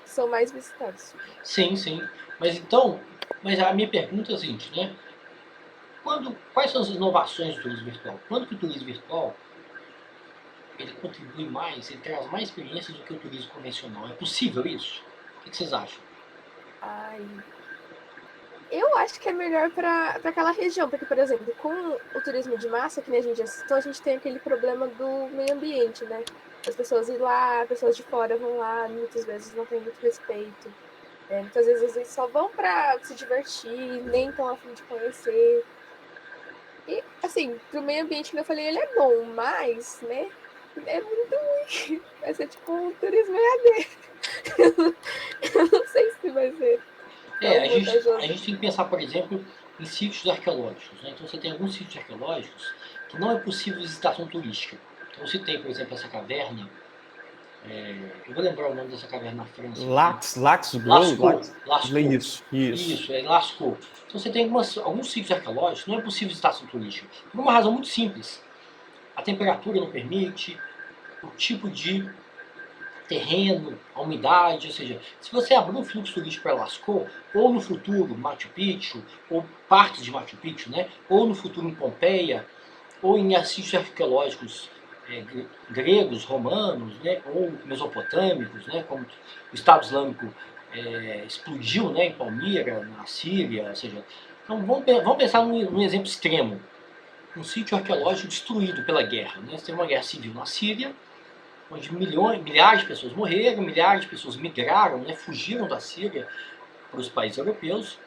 Speaker 1: que são mais visitados.
Speaker 2: Sim. Mas a minha pergunta é a seguinte, né? Quais são as inovações do turismo virtual? Quando que o turismo virtual ele contribui mais, ele traz mais experiências do que o turismo convencional? É possível isso? O que vocês acham?
Speaker 1: Eu acho que é melhor para aquela região, porque, por exemplo, com o turismo de massa, que nem a gente já citou, a gente tem aquele problema do meio ambiente, né? As pessoas ir lá, pessoas de fora vão lá, muitas vezes não tem muito respeito. Muitas vezes eles só vão para se divertir, nem tão a fim de conhecer. E, assim, pro meio ambiente, como eu falei, ele é bom, mas, né, é muito ruim. Vai ser tipo um turismo EAD. Eu não sei se vai ser.
Speaker 2: A gente tem que pensar, por exemplo, em sítios arqueológicos, né? Então você tem alguns sítios arqueológicos que não é possível visitação turística. Eu citei, por exemplo, essa caverna. Eu vou lembrar o nome dessa caverna na França.
Speaker 3: Lascaux.
Speaker 2: Isso, é Lascaux. Então você tem alguns sítios arqueológicos, não é possível visitar centro turístico. Por uma razão muito simples. A temperatura não permite, o tipo de terreno, a umidade, ou seja, se você abrir um fluxo turístico para Lascaux, ou no futuro Machu Picchu, ou partes de Machu Picchu, né, ou no futuro em Pompeia, ou em sítios arqueológicos gregos, romanos, né, ou mesopotâmicos, né, como o Estado Islâmico explodiu, né, em Palmira, na Síria, ou seja, então vamos pensar num exemplo extremo, um sítio arqueológico destruído pela guerra, né, você tem uma guerra civil na Síria, onde milhares de pessoas morreram, milhares de pessoas migraram, né, fugiram da Síria para os países europeus,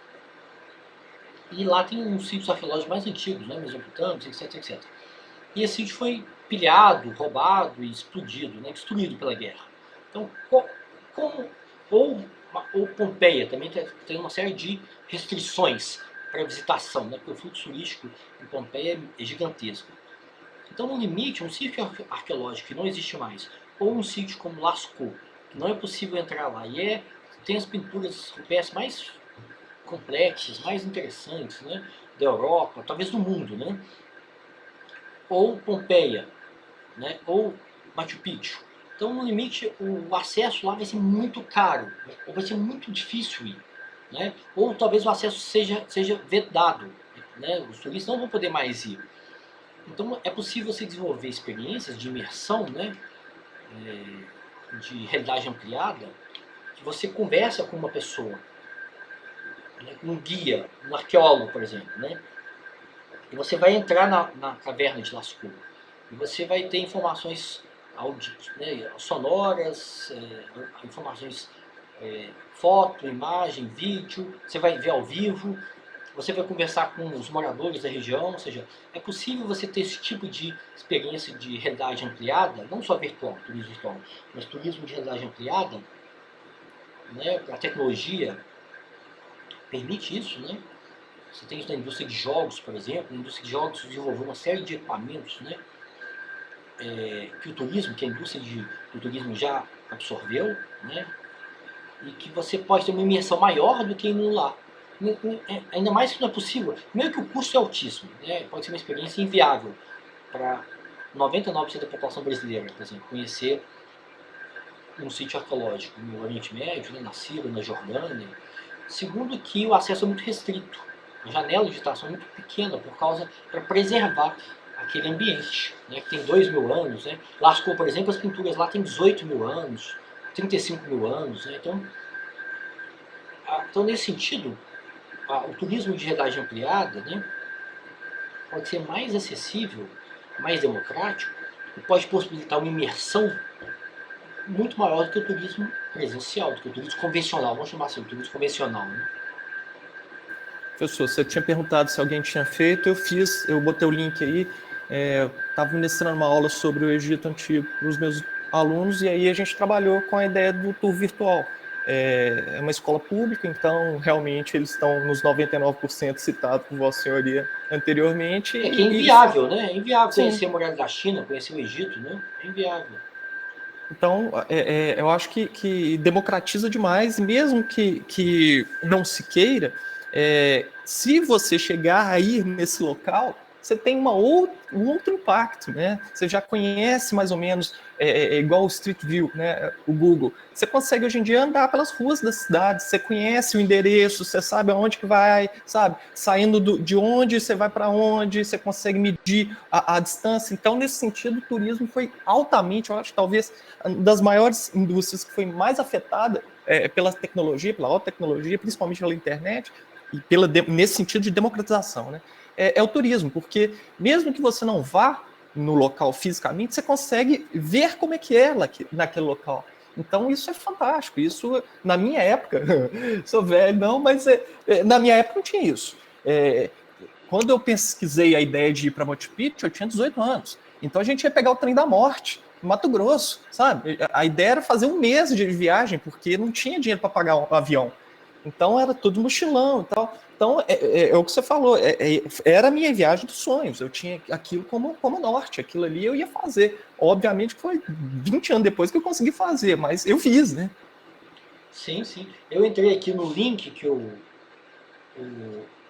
Speaker 2: e lá tem uns sítios arqueológicos mais antigos, né, mesopotâmicos, etc, etc. E esse sítio foi pilhado, roubado e explodido, né, destruído pela guerra. Então, ou Pompeia também tem uma série de restrições para visitação, né, porque o fluxo turístico em Pompeia é gigantesco. Então, no limite, um sítio arqueológico que não existe mais, ou um sítio como Lascaux, que não é possível entrar lá, e tem as pinturas rupestres mais complexas, mais interessantes, né, da Europa, talvez do mundo, né? Ou Pompeia, né, ou Machu Picchu. Então, no limite, o acesso lá vai ser muito caro, né, ou vai ser muito difícil ir, né, ou talvez o acesso seja vedado, né, os turistas não vão poder mais ir. Então, é possível você desenvolver experiências de imersão, né, de realidade ampliada, que você conversa com uma pessoa, né, com um guia, um arqueólogo, por exemplo, né, e você vai entrar na caverna de Lascaux, e você vai ter informações né, sonoras, informações, foto, imagem, vídeo, você vai ver ao vivo, você vai conversar com os moradores da região, ou seja, é possível você ter esse tipo de experiência de realidade ampliada, não só virtual, turismo virtual, mas turismo de realidade ampliada, né, a tecnologia permite isso, né? Você tem isso na indústria de jogos, por exemplo, na indústria de jogos desenvolveu uma série de equipamentos, né, que o turismo, que a indústria do turismo já absorveu, né, e que você pode ter uma imersão maior do que indo lá. Ainda mais que não é possível, meio que o custo é altíssimo, né? Pode ser uma experiência inviável para 99% da população brasileira, por exemplo, conhecer um sítio arqueológico no Oriente Médio, né, na Síria, na Jordânia. Segundo, que o acesso é muito restrito, a janela de visitação é muito pequena para preservar aquele ambiente, né, que tem 2.000 anos, né? Lascaux, por exemplo, as pinturas lá têm 18.000 anos, 35.000 anos, né? Então, nesse sentido, o turismo de realidade ampliada, né, pode ser mais acessível, mais democrático, e pode possibilitar uma imersão muito maior do que o turismo presencial, do que o turismo convencional, vamos chamar assim, o turismo convencional, né?
Speaker 3: Professor, você tinha perguntado se alguém tinha feito, eu botei o link aí, estava ministrando uma aula sobre o Egito Antigo para os meus alunos, e aí a gente trabalhou com a ideia do tour virtual. É uma escola pública, então realmente eles estão nos 99% citados por Vossa Senhoria anteriormente.
Speaker 2: Que é inviável, né? É inviável conhecer a muralha da China, conhecer o Egito, né? É inviável.
Speaker 3: Então, eu acho que democratiza demais, mesmo que não se queira, se você chegar a ir nesse local, você tem um outro impacto, né? Você já conhece mais ou menos, igual o Street View, né? O Google. Você consegue hoje em dia andar pelas ruas da cidade, você conhece o endereço, você sabe aonde que vai, sabe? Saindo de onde você vai para onde, você consegue medir a distância. Então, nesse sentido, o turismo foi altamente, eu acho, talvez, das maiores indústrias que foi mais afetada pela tecnologia, pela alta tecnologia, principalmente pela internet, e nesse sentido de democratização, né? É o turismo, porque mesmo que você não vá no local fisicamente, você consegue ver como é que é naquele local. Então isso é fantástico. Isso, na minha época, sou velho não, mas na minha época não tinha isso. Quando eu pesquisei a ideia de ir para Machu Picchu, eu tinha 18 anos. Então a gente ia pegar o trem da morte, em Mato Grosso, sabe? A ideia era fazer um mês de viagem, porque não tinha dinheiro para pagar um avião. Então era tudo mochilão e tal. Então é o que você falou, era a minha viagem dos sonhos. Eu tinha aquilo como norte, aquilo ali eu ia fazer. Obviamente que foi 20 anos depois que eu consegui fazer, mas eu fiz, né?
Speaker 2: Sim, sim. Eu entrei aqui no link que o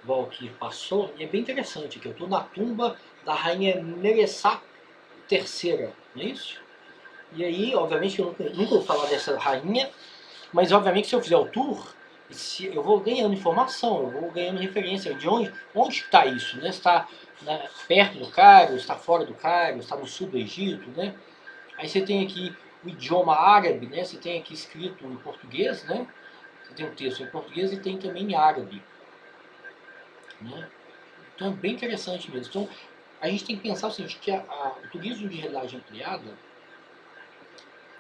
Speaker 2: Valkyr passou, e é bem interessante, que eu estou na tumba da rainha Meressá III, não é isso? E aí, obviamente, eu nunca vou falar dessa rainha, mas obviamente se eu fizer o tour, eu vou ganhando informação, eu vou ganhando referência de onde está isso, né? Está perto do Cairo, está fora do Cairo, está no sul do Egito, né? Aí você tem aqui o idioma árabe, né? Você tem aqui escrito em português, né? Você tem um texto em português e tem também em árabe, né? Então é bem interessante mesmo. Então a gente tem que pensar o seguinte, que o turismo de realidade ampliada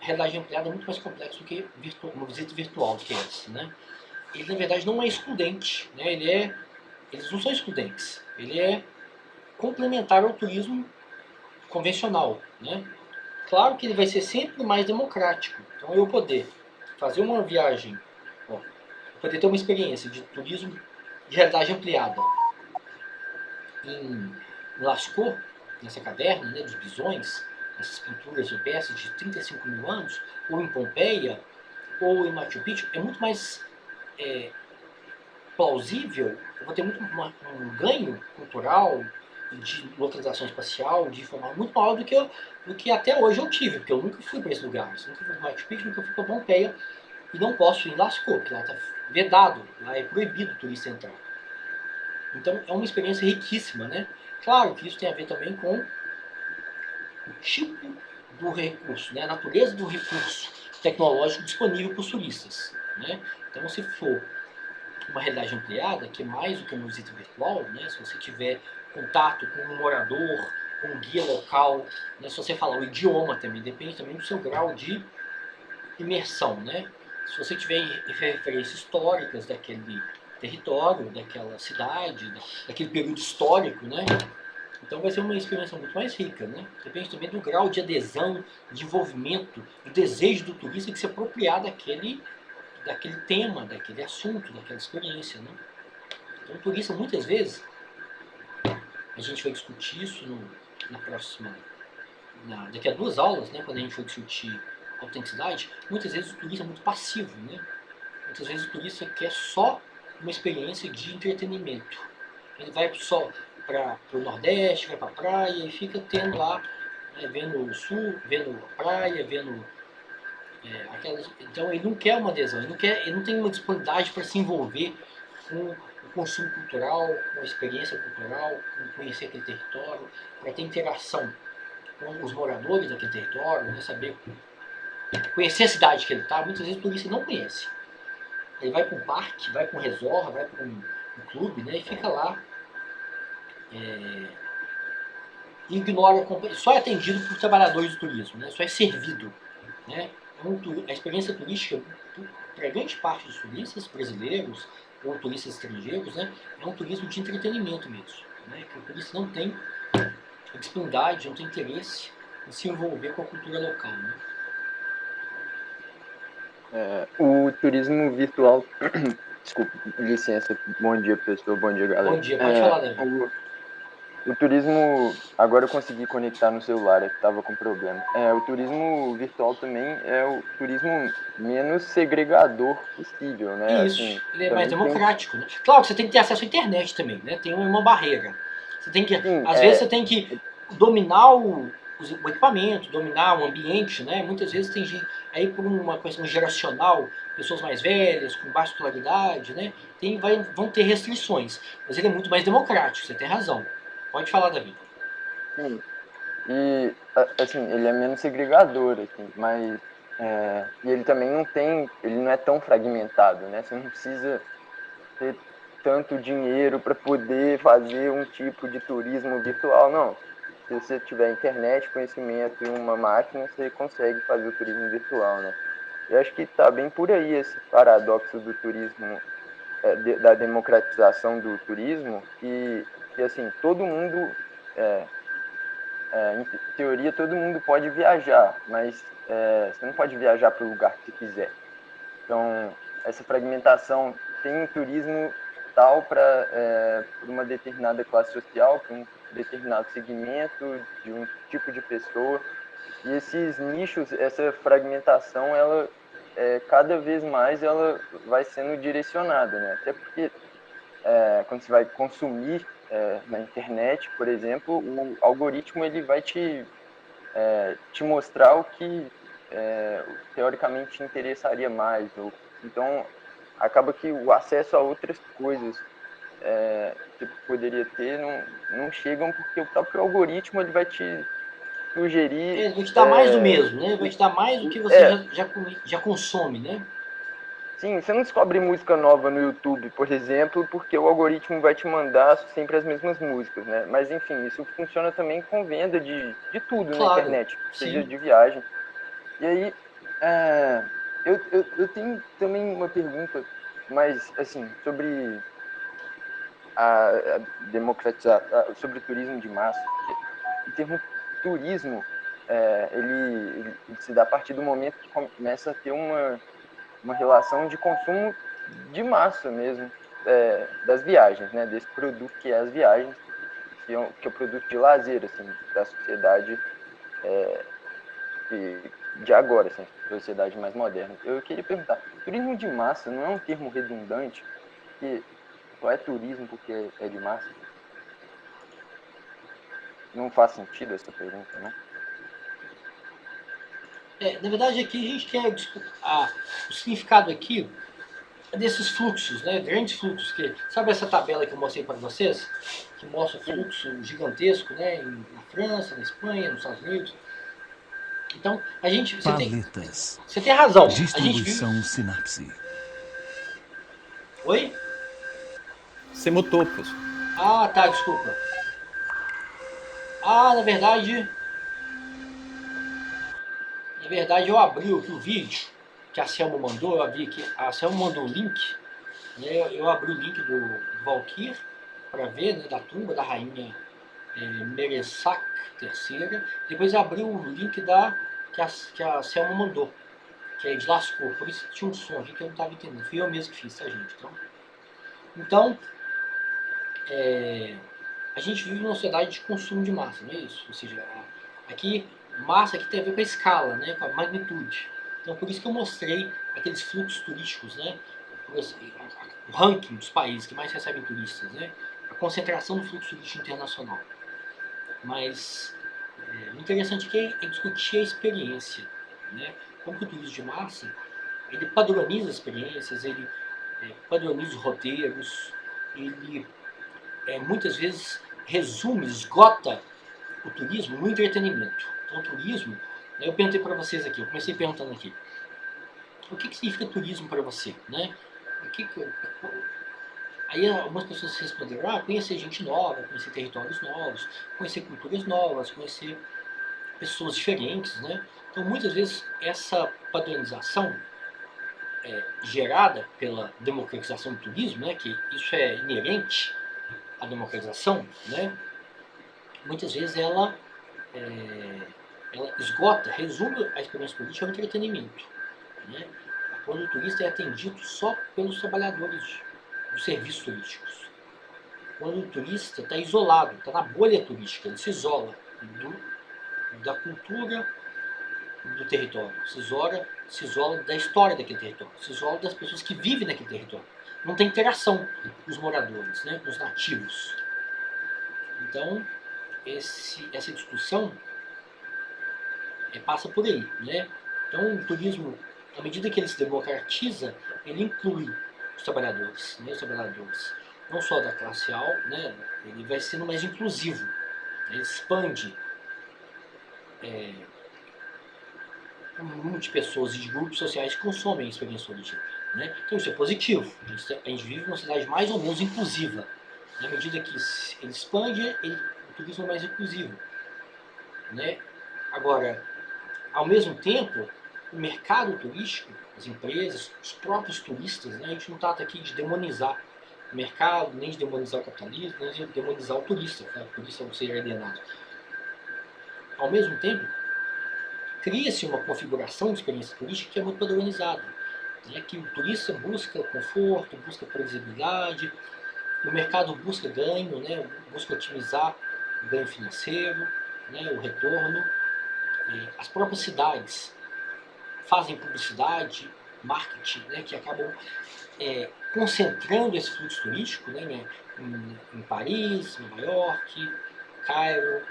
Speaker 2: é muito mais complexo do que uma visita virtual que é essa, né? Ele na verdade não é excludente, né? Eles não são excludentes, ele é complementar ao turismo convencional, né? Claro que ele vai ser sempre mais democrático. Então eu poder fazer uma viagem, poder ter uma experiência de turismo de realidade ampliada em Lascaux, nessa caverna, né, dos bisões, essas pinturas rupestres de 35 mil anos, ou em Pompeia, ou em Machu Picchu, é muito mais plausível, eu vou ter um ganho cultural, de localização espacial, de informação muito maior do que até hoje eu tive, porque eu nunca fui para esse lugar. Eu nunca fui para Machu Picchu, nunca fui para Pompeia, e não posso ir em Lascaux, porque lá está vedado, lá é proibido o turista entrar. Então é uma experiência riquíssima, né? Claro que isso tem a ver também com o tipo do recurso, né? A natureza do recurso tecnológico disponível para os turistas, né? Então, se for uma realidade ampliada, que é mais do que uma visita virtual, né? Se você tiver contato com um morador, com um guia local, né? Se você falar o idioma também, depende também do seu grau de imersão, né? Se você tiver referências históricas daquele território, daquela cidade, daquele período histórico, né? Então vai ser uma experiência muito mais rica, né? Depende também do grau de adesão, de envolvimento, do desejo do turista de se apropriar daquele tema, daquele assunto, daquela experiência, né? Então o turista, muitas vezes, a gente vai discutir isso na próxima, daqui a 2 aulas, né? Quando a gente for discutir autenticidade, muitas vezes o turista é muito passivo, né? Muitas vezes o turista quer só uma experiência de entretenimento. Ele vai só para o Nordeste, vai para a praia e fica tendo lá, né, vendo o sul, vendo a praia, vendo aquelas. Então ele não quer uma adesão, ele não tem uma disponibilidade para se envolver com o consumo cultural, com a experiência cultural, com conhecer aquele território, para ter interação com os moradores daquele território, né, saber conhecer a cidade que ele está. Muitas vezes o turista não conhece. Ele vai para um parque, vai para um resort, vai para um clube, né, e fica lá. Ignora, só é atendido por trabalhadores do turismo, né? Só é servido, né? A experiência turística, para grande parte dos turistas brasileiros ou turistas estrangeiros, né, é um turismo de entretenimento mesmo, né? Que o turista não tem disponibilidade, não tem interesse em se envolver com a cultura local, né?
Speaker 12: O turismo virtual. Desculpa, licença. Bom dia, professor. Bom dia, galera.
Speaker 2: Bom dia, pode falar, Davi.
Speaker 12: O turismo, agora eu consegui conectar no celular, estava com problema. O turismo virtual também é o turismo menos segregador possível, né?
Speaker 2: Isso,
Speaker 12: assim,
Speaker 2: ele é mais democrático, né? Claro que você tem que ter acesso à internet também, né? Tem uma barreira. Você tem que, às vezes você tem que dominar o equipamento, dominar o ambiente, né? Muitas vezes tem gente, aí por uma questão geracional, pessoas mais velhas, com baixa escolaridade, né? Vão ter restrições, mas ele é muito mais democrático, você tem razão. Pode falar, Davi.
Speaker 12: Sim. E, assim, ele é menos segregador, assim, mas e ele também ele não é tão fragmentado, né? Você não precisa ter tanto dinheiro para poder fazer um tipo de turismo virtual, não. Se você tiver internet, conhecimento e uma máquina, você consegue fazer o turismo virtual, né? Eu acho que está bem por aí esse paradoxo do turismo, da democratização do turismo, que assim, todo mundo, em teoria, todo mundo pode viajar, mas você não pode viajar para o lugar que você quiser. Então, essa fragmentação tem um turismo tal para uma determinada classe social, para um determinado segmento, de um tipo de pessoa. E esses nichos, essa fragmentação, ela cada vez mais ela vai sendo direcionada, né? Até porque quando você vai consumir na internet, por exemplo, o algoritmo ele vai te mostrar o que teoricamente te interessaria mais. Então, acaba que o acesso a outras coisas que poderia ter não chegam, porque o próprio algoritmo ele vai te sugerir...
Speaker 2: Ele vai te dar mais do mesmo, né? Vai te dar mais do que você já consome, né?
Speaker 12: Sim, você não descobre música nova no YouTube, por exemplo, porque o algoritmo vai te mandar sempre as mesmas músicas, né? Mas, enfim, isso funciona também com venda de tudo na internet, seja de viagem. E aí, eu tenho também uma pergunta, mas, assim, sobre a democratização, sobre o turismo de massa. O termo turismo, ele se dá a partir do momento que começa a ter uma relação de consumo de massa mesmo, das viagens, né? Desse produto que é as viagens, que é o produto de lazer, assim, da sociedade de agora, assim, sociedade mais moderna. Eu queria perguntar, turismo de massa não é um termo redundante? Que só é turismo porque é de massa? Não faz sentido essa pergunta, não?
Speaker 2: Na verdade, aqui a gente quer o significado aqui desses fluxos, né? Grandes fluxos. Sabe essa tabela que eu mostrei para vocês? Que mostra o fluxo gigantesco, né? Na França, na Espanha, nos Estados Unidos. Então, você tem razão.
Speaker 13: Distribuição sinapse.
Speaker 2: Oi?
Speaker 3: Você mutou, professor.
Speaker 2: Ah, tá, desculpa. Na verdade eu abri aqui o vídeo que a Selma mandou, a Selma mandou o link, né? Eu abri o link do Valkyr para ver, né, da tumba da rainha Meresak III. Depois abri o link que a Selma mandou, que é de lascou, por isso tinha um som aqui que eu não estava entendendo. Fui eu mesmo que fiz, tá, gente? Então a gente vive numa sociedade de consumo de massa, não é isso? Ou seja, aqui massa aqui tem a ver com a escala, né, com a magnitude. Então por isso que eu mostrei aqueles fluxos turísticos, né, o ranking dos países que mais recebem turistas, né, a concentração do fluxo turístico internacional. Mas o interessante aqui é discutir a experiência, né, como que o turismo de massa ele padroniza as experiências, ele padroniza os roteiros, ele muitas vezes resume, esgota o turismo no entretenimento. Então, o turismo, eu perguntei para vocês aqui, eu comecei perguntando aqui, o que significa turismo para você, né? Aí algumas pessoas responderam, conhecer gente nova, conhecer territórios novos, conhecer culturas novas, conhecer pessoas diferentes, né? Então, muitas vezes, essa padronização gerada pela democratização do turismo, né, que isso é inerente à democratização, né? Muitas vezes ela esgota, resume a experiência turística ao entretenimento, né? Quando o turista é atendido só pelos trabalhadores dos serviços turísticos. Quando o turista está isolado, está na bolha turística, ele se isola da cultura do território, se isola da história daquele território, se isola das pessoas que vivem naquele território. Não tem interação com os moradores, né, com os nativos. Então, essa discussão passa por aí, né? Então, o turismo, à medida que ele se democratiza, ele inclui os trabalhadores, né? Os trabalhadores não só da classe A, né? Ele vai sendo mais inclusivo, ele expande o número de pessoas e de grupos sociais que consomem a experiência turística, né? Então, isso é positivo. A gente vive numa cidade mais ou menos inclusiva. À medida que ele expande, o turismo é mais inclusivo, né? Agora, ao mesmo tempo, o mercado turístico, as empresas, os próprios turistas, né? A gente não trata aqui de demonizar o mercado, nem de demonizar o capitalismo, nem de demonizar o turista, né? O turista é um ser alienado. Ao mesmo tempo, cria-se uma configuração de experiência turística que é muito padronizada. né, que o turista busca conforto, busca previsibilidade, o mercado busca ganho, né, busca otimizar o ganho financeiro, né, o retorno. As próprias cidades fazem publicidade, marketing, né, que acabam concentrando esse fluxo turístico, né, em Paris, Nova York, Cairo,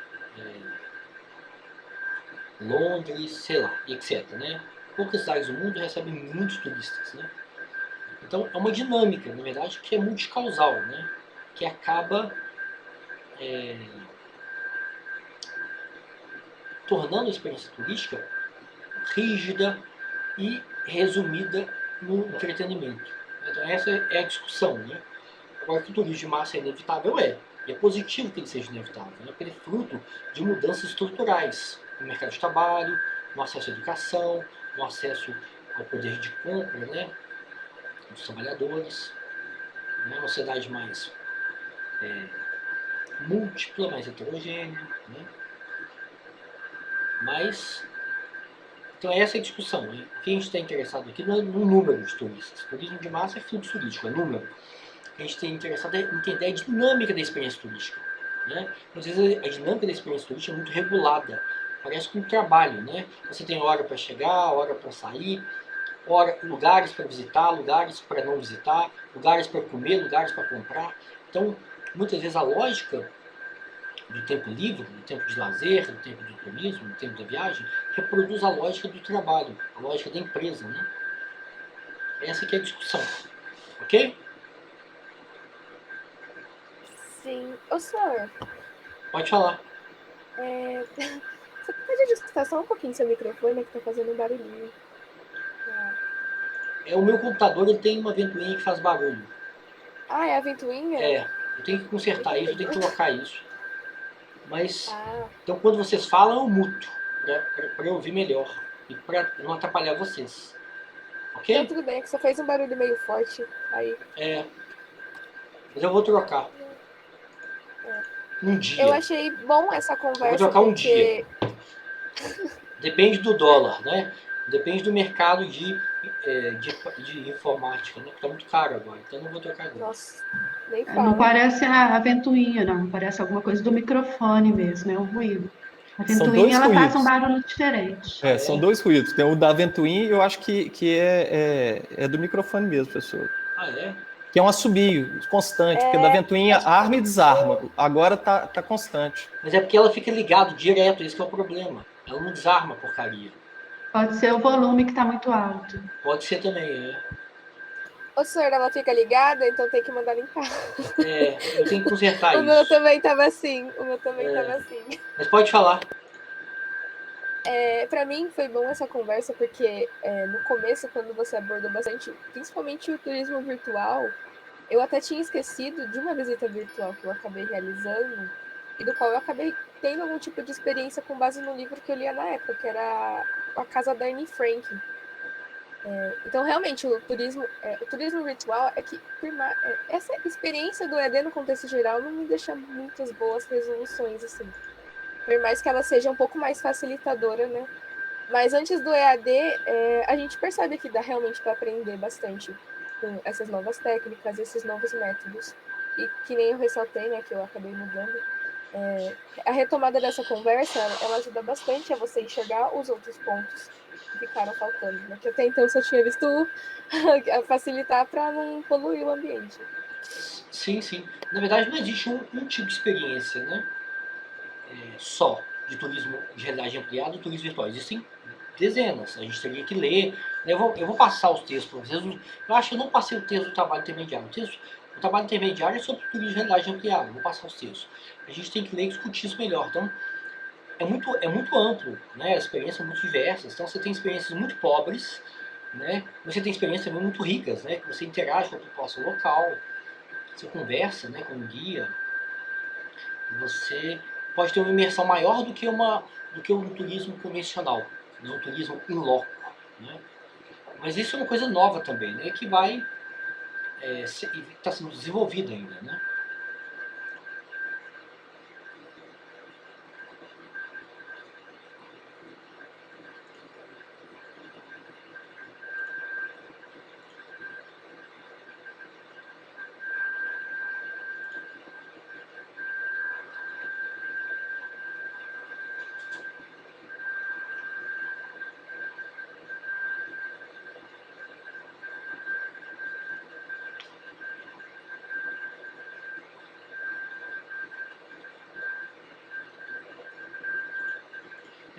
Speaker 2: Londres, sei lá, etc. Né? Poucas cidades do mundo recebem muitos turistas. Né? Então é uma dinâmica, na verdade, que é multicausal, né? Que acaba tornando a experiência turística rígida e resumida no entretenimento. Então essa é a discussão. Né? Agora que o turismo de massa é inevitável, e é positivo que ele seja inevitável, né? Porque ele é fruto de mudanças estruturais no mercado de trabalho, no acesso à educação, no acesso ao poder de compra, né, dos trabalhadores, né, uma sociedade mais múltipla, mais heterogênea, né? Mas, então essa é a discussão, né? O que a gente está interessado aqui não é no número de turistas. Turismo de massa é fluxo turístico, é número. O que a gente está interessado é entender a dinâmica da experiência turística. Né? Às vezes a dinâmica da experiência turística é muito regulada, parece com um trabalho. Né? Você tem hora para chegar, hora para sair, lugares para visitar, lugares para não visitar, lugares para comer, lugares para comprar. Então, muitas vezes a lógica do tempo livre, do tempo de lazer, do tempo do turismo, do tempo da viagem, reproduz a lógica do trabalho, a lógica da empresa. Né? Essa que é a discussão. Ok?
Speaker 1: Sim. Ô, senhor.
Speaker 2: Pode falar.
Speaker 1: Você pode ajustar só um pouquinho seu microfone, que tá fazendo um barulhinho.
Speaker 2: O meu computador ele tem uma ventoinha que faz barulho.
Speaker 1: Ah, é a ventoinha?
Speaker 2: Eu tenho que consertar isso, eu tenho que colocar isso. Mas, então quando vocês falam, eu muto, para eu ouvir melhor e para não atrapalhar vocês. Ok?
Speaker 1: Não, tudo bem, é que você fez um barulho meio forte aí.
Speaker 2: Mas eu vou trocar. Um dia.
Speaker 1: Eu achei bom essa conversa.
Speaker 2: Eu vou trocar um dia. Depende do dólar, né? Depende do mercado de informática, né? Que tá muito caro agora, então eu não vou trocar agora.
Speaker 1: Nossa, nem fala.
Speaker 8: Não parece a ventoinha, não. Parece alguma coisa do microfone mesmo, é um ruído. A ventoinha, ela faz um barulho diferente.
Speaker 3: São dois ruídos. Tem o da ventoinha e eu acho que é do microfone mesmo, professor.
Speaker 2: Ah, é?
Speaker 3: Que é um assobio constante, porque da ventoinha arma e desarma. Agora tá constante.
Speaker 2: Mas é porque ela fica ligada direto, esse que é o problema. Ela não desarma a porcaria.
Speaker 8: Pode ser o volume que está muito alto.
Speaker 2: Pode ser também,
Speaker 1: Ô, senhor, ela fica ligada, então tem que mandar limpar.
Speaker 2: Eu tenho que consertar isso.
Speaker 1: O meu também tava assim.
Speaker 2: Mas pode falar.
Speaker 1: Para mim foi bom essa conversa, porque no começo, quando você abordou bastante, principalmente o turismo virtual, eu até tinha esquecido de uma visita virtual que eu acabei realizando e do qual eu acabei tendo algum tipo de experiência com base no livro que eu lia na época, que era A Casa da Anne Frank. Então, realmente, o turismo virtual é que essa experiência do EAD no contexto geral não me deixa muitas boas resoluções, assim. Por mais que ela seja um pouco mais facilitadora, né? Mas antes do EAD, a gente percebe que dá realmente para aprender bastante com essas novas técnicas, esses novos métodos. E que nem eu ressaltei, né, que eu acabei mudando. A retomada dessa conversa, ela ajuda bastante a você enxergar os outros pontos que ficaram faltando, né? Que até então só tinha visto facilitar para não poluir o ambiente.
Speaker 2: Sim. Na verdade, não existe um tipo de experiência, né? Só de turismo de realidade ampliada e turismo virtual. Existem dezenas. A gente teria que ler. Eu vou passar os textos para vocês. Eu acho que eu não passei o texto do trabalho intermediário. O trabalho intermediário é sobre turismo de realidade ampliada. Eu vou passar os textos. A gente tem que ler e discutir isso melhor. Então, é muito amplo, né? As experiências são muito diversas. Então, você tem experiências muito pobres, né? Você tem experiências também muito ricas, né? Que você interage com a população local, você conversa, né, com o guia. Você pode ter uma imersão maior do que um turismo convencional, né? Um turismo in loco, né? Mas isso é uma coisa nova também, né? Que vai está sendo desenvolvida ainda, né?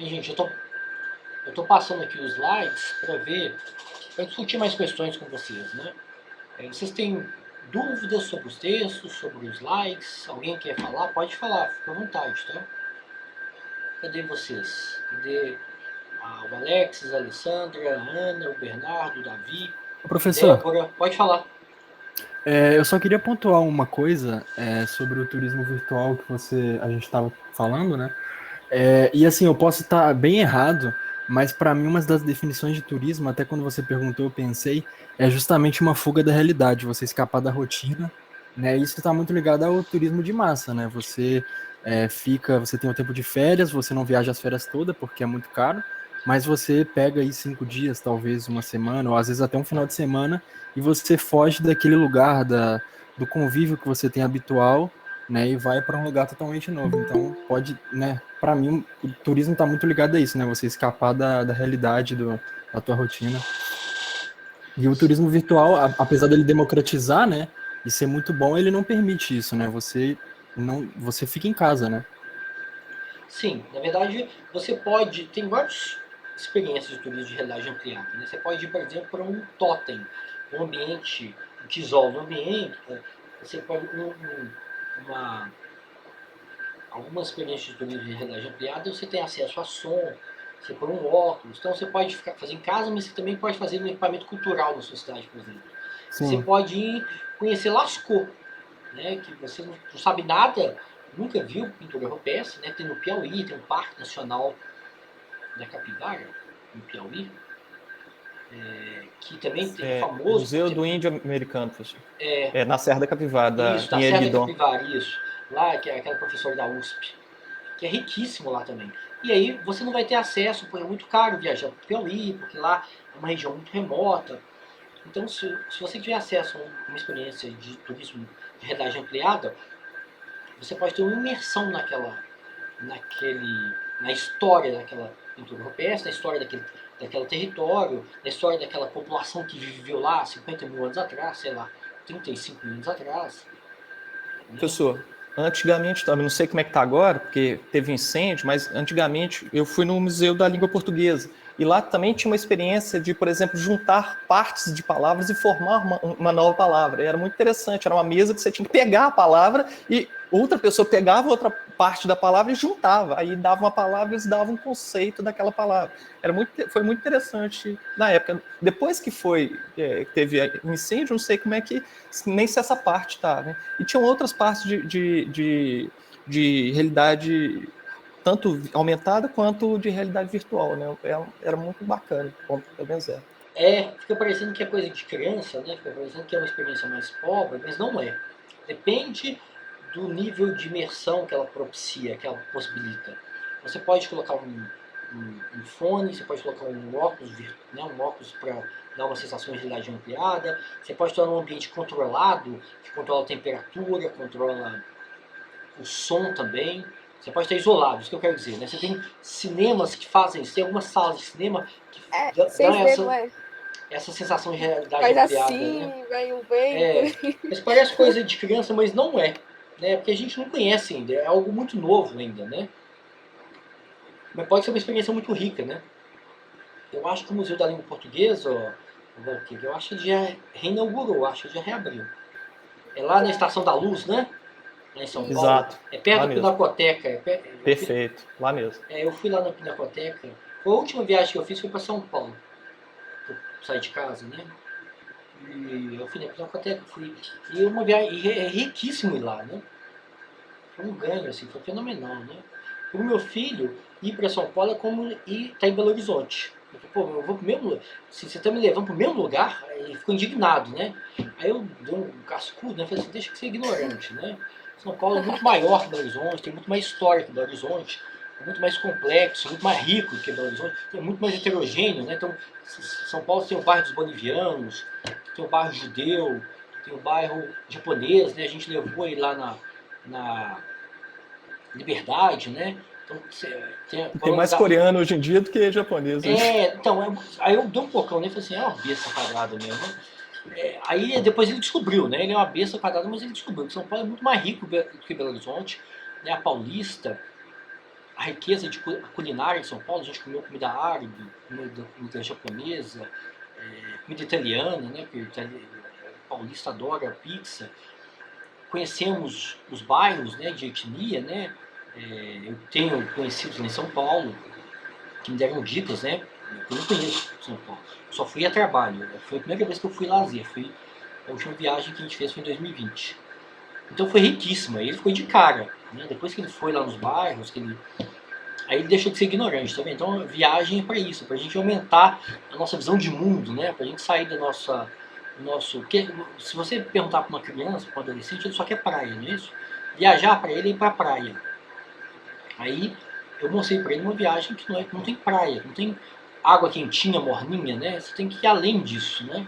Speaker 2: E, gente, eu tô passando aqui os slides para discutir mais questões com vocês, né? Vocês têm dúvidas sobre os textos, sobre os slides? Alguém quer falar? Pode falar, fica à vontade, tá? Cadê vocês? Cadê o Alexis, a Alessandra, a Ana, o Bernardo, o Davi,
Speaker 9: Professor,
Speaker 2: Débora? Pode falar.
Speaker 9: eu só queria pontuar uma coisa sobre o turismo virtual que a gente estava falando, né? E assim, eu posso estar bem errado, mas para mim uma das definições de turismo, até quando você perguntou, eu pensei, é justamente uma fuga da realidade, você escapar da rotina, né? Isso está muito ligado ao turismo de massa, né? Você você tem o tempo de férias, você não viaja as férias todas porque é muito caro, mas você pega aí 5 dias, talvez uma semana, ou às vezes até um final de semana, e você foge daquele lugar, do convívio que você tem habitual, né, e vai para um lugar totalmente novo. Então, pode, né, para mim, o turismo está muito ligado a isso, né, você escapar da realidade da tua rotina. E o turismo virtual, apesar dele democratizar, né, e ser muito bom, ele não permite isso, né, você fica em casa, né.
Speaker 2: Sim, na verdade, tem várias experiências de turismo de realidade ampliada, né? Você pode ir, por exemplo, para um totem, um ambiente que isola o ambiente, você pode algumas experiências de turismo de realidade ampliada, você tem acesso a som, você põe um óculos, então você pode fazer em casa, mas você também pode fazer no equipamento cultural da sua cidade, por exemplo.
Speaker 9: Sim.
Speaker 2: Você pode ir conhecer Lascaux, né, que você não sabe nada, nunca viu pintura rupestre, né? Tem no Piauí, tem um Parque Nacional da Capivara, no Piauí, que também tem famoso...
Speaker 3: Museu do Índio Americano, professor. Na Serra da Capivara,
Speaker 2: isso, da Serra da Capivara, isso. Lá, que é aquela professora da USP, que é riquíssimo lá também. E aí você não vai ter acesso, porque é muito caro viajar para o Piauí, porque lá é uma região muito remota. Então, se você tiver acesso a uma experiência de turismo de realidade ampliada, você pode ter uma imersão na história daquela pintura rupestre, na história daquele território, na história daquela população que viveu lá 50 mil anos atrás, sei lá, 35 mil anos atrás.
Speaker 3: Professor, antigamente, também não sei como é que está agora, porque teve incêndio, mas antigamente eu fui no Museu da Língua Portuguesa. E lá também tinha uma experiência de, por exemplo, juntar partes de palavras e formar uma nova palavra. E era muito interessante, era uma mesa que você tinha que pegar a palavra e outra pessoa pegava outra parte da palavra e juntava. Aí dava uma palavra e eles davam um conceito daquela palavra. Foi muito interessante na época. Depois que teve incêndio, não sei como é que, nem se essa parte está, né? E tinham outras partes de realidade tanto aumentada quanto de realidade virtual, né? Era muito bacana, pelo menos é.
Speaker 2: Fica parecendo que é coisa de criança, né? Fica parecendo que é uma experiência mais pobre, mas não é. Depende do nível de imersão que ela propicia, que ela possibilita. Você pode colocar um fone, você pode colocar um óculos, né? Um óculos para dar uma sensação de realidade ampliada. Você pode estar num ambiente controlado, que controla a temperatura, controla o som também. Você pode estar isolado, isso que eu quero dizer, né? Você tem cinemas que fazem isso, tem algumas salas de cinema que dão essa sensação de realidade ampliada.
Speaker 1: Assim,
Speaker 2: né?
Speaker 1: Vem um vento.
Speaker 2: Mas parece coisa de criança, mas não é. Né? Porque a gente não conhece ainda, é algo muito novo ainda, né? Mas pode ser uma experiência muito rica, né? Eu acho que o Museu da Língua Portuguesa, eu acho que já reinaugurou, acho que já reabriu. É lá na Estação da Luz, né? Lá em São Paulo.
Speaker 3: Exato.
Speaker 2: É perto da Pinacoteca.
Speaker 3: Perfeito, lá mesmo.
Speaker 2: Eu fui lá na Pinacoteca. A última viagem que eu fiz foi para São Paulo. Eu saí de casa, né? E eu fui na Pinacoteca, e uma viagem, é riquíssimo ir lá, né? Foi um ganho, assim, foi fenomenal, né? Para o meu filho, ir para São Paulo é como estar em Belo Horizonte. Eu falei, eu vou pro mesmo lugar. Se você está me levando para o mesmo lugar, ele ficou indignado, né? Aí eu dei um cascudo, né? Falei assim, deixa que ser ignorante, né? São Paulo é muito maior que Belo Horizonte, tem muito mais história que Belo Horizonte, é muito mais complexo, muito mais rico que Belo Horizonte, é muito mais heterogêneo, né? Então, São Paulo tem o bairro dos bolivianos, tem o bairro judeu, tem o bairro japonês, né? A gente levou ele lá na Liberdade, né? Então,
Speaker 3: tem mais coreano hoje em dia do que japonês.
Speaker 2: Então, aí eu dei um pocão, né? Falei assim, é uma besta quadrada mesmo. Aí depois ele descobriu, né? Ele é uma besta quadrada, mas ele descobriu que São Paulo é muito mais rico do que Belo Horizonte, né? A Paulista, a riqueza de culinária em São Paulo. A gente comeu comida árabe, comida japonesa, comida italiana, né? Porque o paulista adora pizza. Conhecemos os bairros, né, de etnia, né? Eu tenho conhecidos em São Paulo que me deram dicas, né? Eu não conheço São Paulo, só fui a trabalho. Foi a primeira vez que eu fui lazer. A última viagem que a gente fez foi em 2020. Então foi riquíssima. Ele ficou de cara, né? Depois que ele foi lá nos bairros, aí ele deixou de ser ignorante, tá vendo? Então a viagem é para isso, para a gente aumentar a nossa visão de mundo, né? Para a gente sair da nossa... Se você perguntar para uma criança, para um adolescente, ele só quer praia, não é isso? Viajar para ele é ir para a praia. Aí eu mostrei para ele uma viagem que não tem praia, não tem água quentinha, morninha, né? Você tem que ir além disso, né?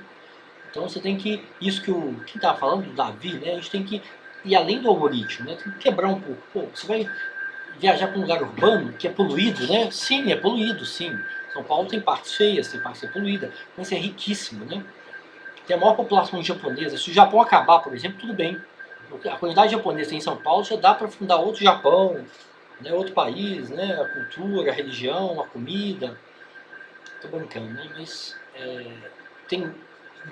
Speaker 2: Então você tem que... Isso que quem estava falando, do Davi, né? A gente tem que ir além do algoritmo, né? Tem que quebrar um pouco. Pô, você vai viajar para um lugar urbano que é poluído, né? Sim, é poluído, sim. São Paulo tem partes feias, tem partes poluídas, mas é riquíssimo, né? Tem a maior população japonesa. Se o Japão acabar, por exemplo, tudo bem. A quantidade japonesa em São Paulo já dá para fundar outro Japão, né? Outro país, né? A cultura, a religião, a comida. Estou brincando, né? Mas tem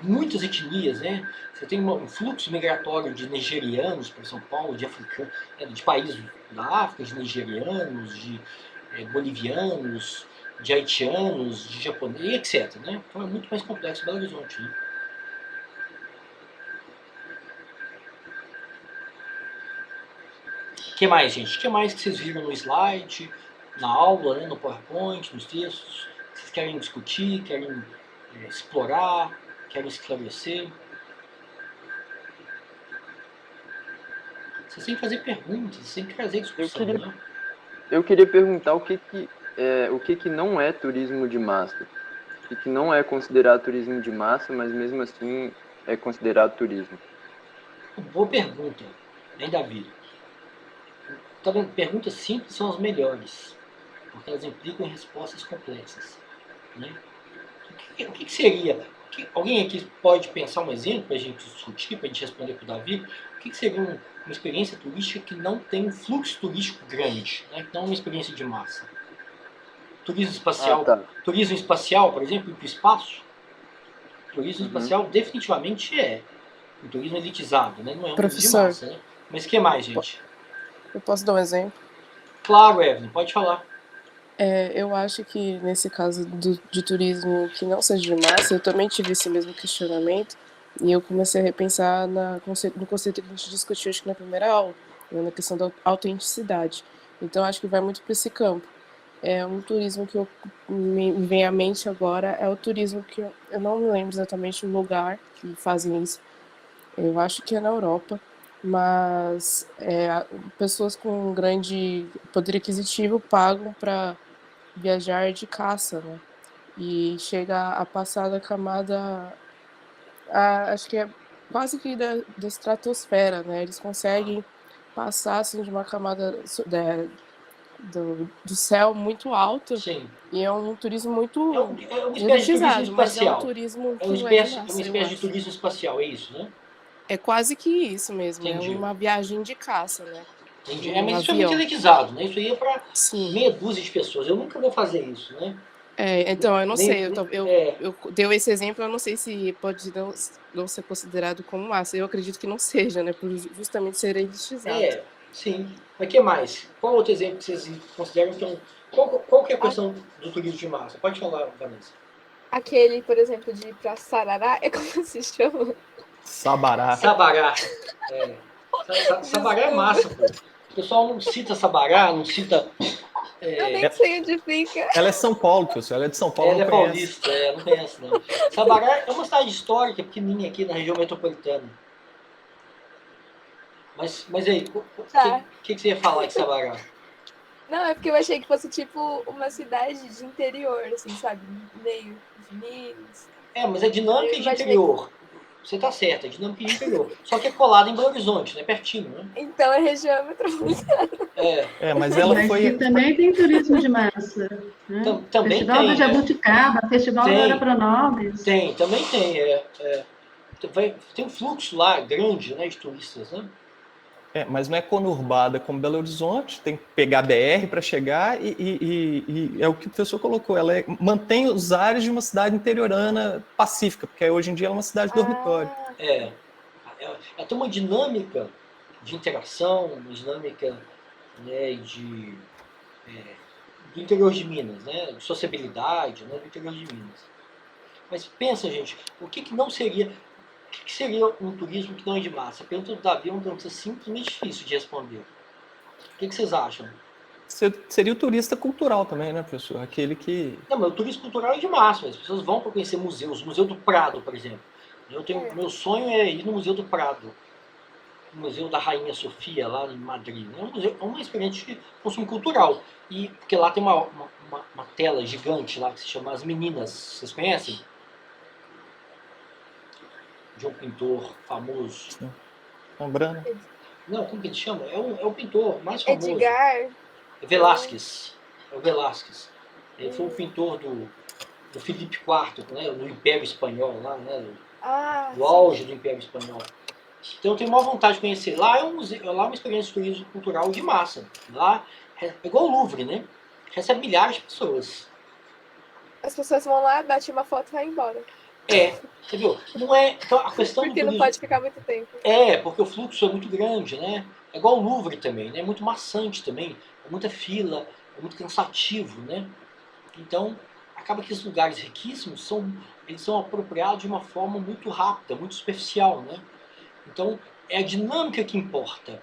Speaker 2: muitas etnias, né? Você tem um fluxo migratório de nigerianos para São Paulo, de africanos, de países da África, de nigerianos, de bolivianos, de haitianos, de japoneses, etc. Né? Então é muito mais complexo Belo Horizonte. Né? O que mais, gente? O que mais que vocês viram no slide, na aula, né? No PowerPoint, nos textos? Vocês querem discutir, querem explorar, querem esclarecer? Vocês têm que fazer perguntas, vocês têm que trazer discussão.
Speaker 12: Eu queria perguntar o que não é turismo de massa. O que não é considerado turismo de massa, mas mesmo assim é considerado turismo.
Speaker 2: Boa pergunta, hein, Davi? Tá vendo? Perguntas simples são as melhores, porque elas implicam em respostas complexas. Né? O que seria? Alguém aqui pode pensar um exemplo para a gente discutir, para a gente responder para o Davi? O que seria uma experiência turística que não tem um fluxo turístico grande, né? Que não é uma experiência de massa? Turismo espacial, turismo espacial, por exemplo, ir para o espaço? Turismo espacial definitivamente é um turismo elitizado, né? Não é um turismo de massa. Né? Mas o que mais, gente?
Speaker 14: Eu posso dar um exemplo?
Speaker 2: Claro, Evelyn, pode falar.
Speaker 14: Eu acho que nesse caso de turismo que não seja de massa, eu também tive esse mesmo questionamento e eu comecei a repensar no conceito que a gente discutiu acho que na primeira aula, né, na questão da autenticidade. Então acho que vai muito para esse campo. Um turismo que me vem à mente agora é o turismo que eu não me lembro exatamente o lugar que fazem isso. Eu acho que é na Europa. Mas pessoas com um grande poder aquisitivo pagam para viajar de caça, né? E chega a passar da camada, acho que é quase que da estratosfera, né? Eles conseguem passar assim, de uma camada do céu muito alta.
Speaker 2: Sim.
Speaker 14: E é um turismo muito
Speaker 2: elitizado,
Speaker 14: mas é um turismo que
Speaker 2: uma espécie de turismo espacial, é isso, né?
Speaker 14: É quase que isso mesmo,
Speaker 2: Entendi.
Speaker 14: É uma viagem de caça, né?
Speaker 2: Entendi. Mas isso é muito elitizado, né? Isso aí é para meia dúzia de pessoas. Eu nunca vou fazer isso, né?
Speaker 14: Então, eu não sei. Eu dei esse exemplo, eu não sei se pode não ser considerado como massa. Eu acredito que não seja, né? Por justamente ser elitizado.
Speaker 2: Sim. Mas o que mais? Qual outro exemplo que vocês consideram que é um... Qual que é a questão do turismo de massa? Pode falar, Vanessa.
Speaker 1: Aquele, por exemplo, de ir para Sarará, é como se chama?
Speaker 3: Sabará.
Speaker 2: Sabará é massa, pô. O pessoal não cita Sabará, não cita...
Speaker 1: Eu nem sei onde fica.
Speaker 3: Ela é São Paulo, pessoal. Ela é de São Paulo.
Speaker 2: Ela é paulista, não conhece, não. Sabará é uma cidade histórica, pequenininha aqui na região metropolitana. Mas aí, o que você ia falar de Sabará?
Speaker 1: Não, é porque eu achei que fosse tipo uma cidade de interior, assim, sabe? Meio de Minas.
Speaker 2: Mas é dinâmica de interior. Você tá certo, é dinâmica de interior. Só que é colada em Belo Horizonte, né? Pertinho, né?
Speaker 1: Então é região metropolitana.
Speaker 3: Mas ela foi...
Speaker 8: Que também tem turismo de massa. Né?
Speaker 2: Também
Speaker 8: Festival
Speaker 2: tem.
Speaker 8: do Jabuticaba, Festival da Arapronobis.
Speaker 2: Também tem. Tem um fluxo lá grande, né, de turistas, né?
Speaker 3: Mas não é conurbada como Belo Horizonte, tem que pegar BR para chegar e é o que o professor colocou, ela mantém os ares de uma cidade interiorana pacífica, porque hoje em dia ela é uma cidade dormitório.
Speaker 2: Ela tem uma dinâmica de interação, uma dinâmica, né, do interior de Minas, né, de sociabilidade, né, do interior de Minas. Mas pensa, gente, o que não seria... O que seria um turismo que não é de massa? A pergunta do Davi é uma pergunta simplesmente difícil de responder. O que vocês acham?
Speaker 3: Seria o turista cultural também, né, professor? Aquele que...
Speaker 2: Não, mas o turismo cultural é de massa. As pessoas vão para conhecer museus. O Museu do Prado, por exemplo. Meu sonho é ir no Museu do Prado. O Museu da Rainha Sofia, lá em Madrid. É uma experiência de consumo cultural. Porque lá tem uma tela gigante lá que se chama As Meninas. Vocês conhecem? De um pintor famoso.
Speaker 3: Lembrando.
Speaker 2: Não, como que ele chama? É o pintor mais famoso.
Speaker 1: Edgar.
Speaker 2: Velázquez. É o Velázquez. Ele foi o pintor do Filipe IV, né, do Império Espanhol, lá, né, do auge do Império Espanhol. Então eu tenho maior vontade de conhecer. Lá é um museu, lá é uma experiência de turismo cultural de massa. Lá é igual o Louvre, né? Recebe milhares de pessoas.
Speaker 1: As pessoas vão lá, batem uma foto e vai embora.
Speaker 2: Você viu? Não é, então, a questão
Speaker 1: porque
Speaker 2: do turismo,
Speaker 1: não pode ficar muito tempo.
Speaker 2: Porque o fluxo é muito grande, né? É igual o Louvre também, né? É muito maçante também, é muita fila, é muito cansativo, né? Então, acaba que esses lugares riquíssimos eles são apropriados de uma forma muito rápida, muito superficial, né? Então, é a dinâmica que importa,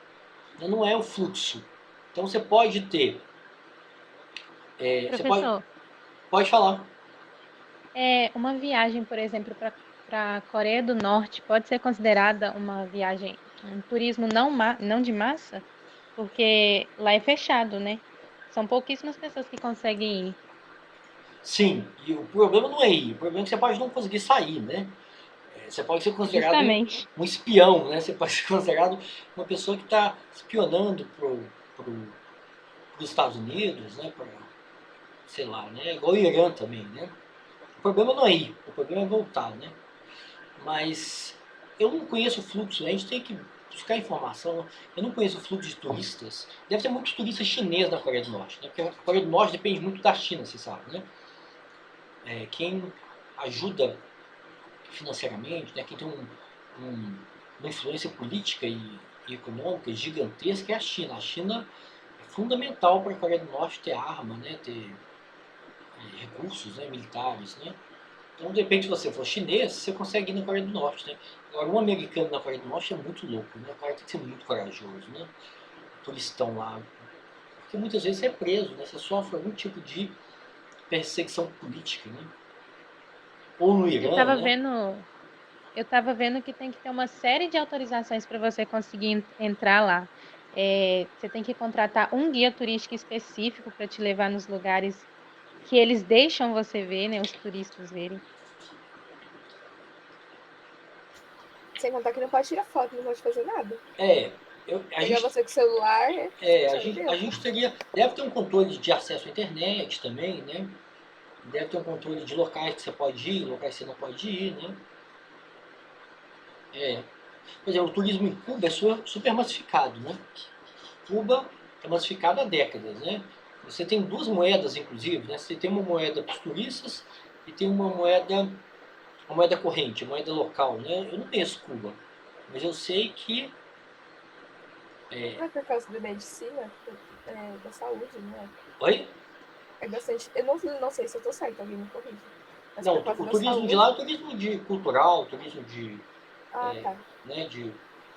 Speaker 2: né? Não é o fluxo. Então, você pode ter...
Speaker 5: Professor,
Speaker 2: pode falar.
Speaker 5: Uma viagem, por exemplo, para a Coreia do Norte pode ser considerada uma viagem, um turismo não de massa? Porque lá é fechado, né? São pouquíssimas pessoas que conseguem ir.
Speaker 2: Sim, e o problema não é ir, o problema é que você pode não conseguir sair, né? Você pode ser considerado um espião, né? Você pode ser considerado uma pessoa que está espionando para os Estados Unidos, né? Sei lá, né? Igual o Irã também, né? O problema não é ir, o problema é voltar, né? Mas eu não conheço o fluxo, a gente tem que buscar informação. Eu não conheço o fluxo de turistas. Deve ter muitos turistas chineses na Coreia do Norte, né? Porque a Coreia do Norte depende muito da China, você sabe, né? Quem ajuda financeiramente, né? Quem tem uma influência política e econômica gigantesca é a China. A China é fundamental para a Coreia do Norte ter arma, né? Ter recursos, né, militares, né? Então, de repente, se você for chinês, você consegue ir na Coreia do Norte, né? Agora, um americano na Coreia do Norte é muito louco, né? O cara tem que ser muito corajoso, né? Turistão lá. Porque muitas vezes você é preso, né? Você sofre algum tipo de perseguição política, né? Ou no Irã,
Speaker 5: Eu estava vendo que tem que ter uma série de autorizações para você conseguir entrar lá. Você tem que contratar um guia turístico específico para te levar nos lugares que eles deixam você ver, né? Os turistas verem.
Speaker 1: Sem contar que não pode tirar foto, não pode fazer nada.
Speaker 2: Você
Speaker 1: com o celular.
Speaker 2: A gente deve ter um controle de acesso à internet também, né? Deve ter um controle de locais que você pode ir, locais que você não pode ir, né? Por exemplo, o turismo em Cuba é super massificado, né? Cuba é massificado há décadas, né? Você tem duas moedas, inclusive, né? Você tem uma moeda para os turistas e tem uma moeda corrente, moeda local, né? Eu não conheço Cuba, mas eu sei que...
Speaker 1: Não é por causa da medicina, da saúde, né?
Speaker 2: Oi?
Speaker 1: É bastante... Eu não sei se eu estou certa, alguém me corrige.
Speaker 2: Não, o turismo de lá é o turismo cultural, turismo de... né, de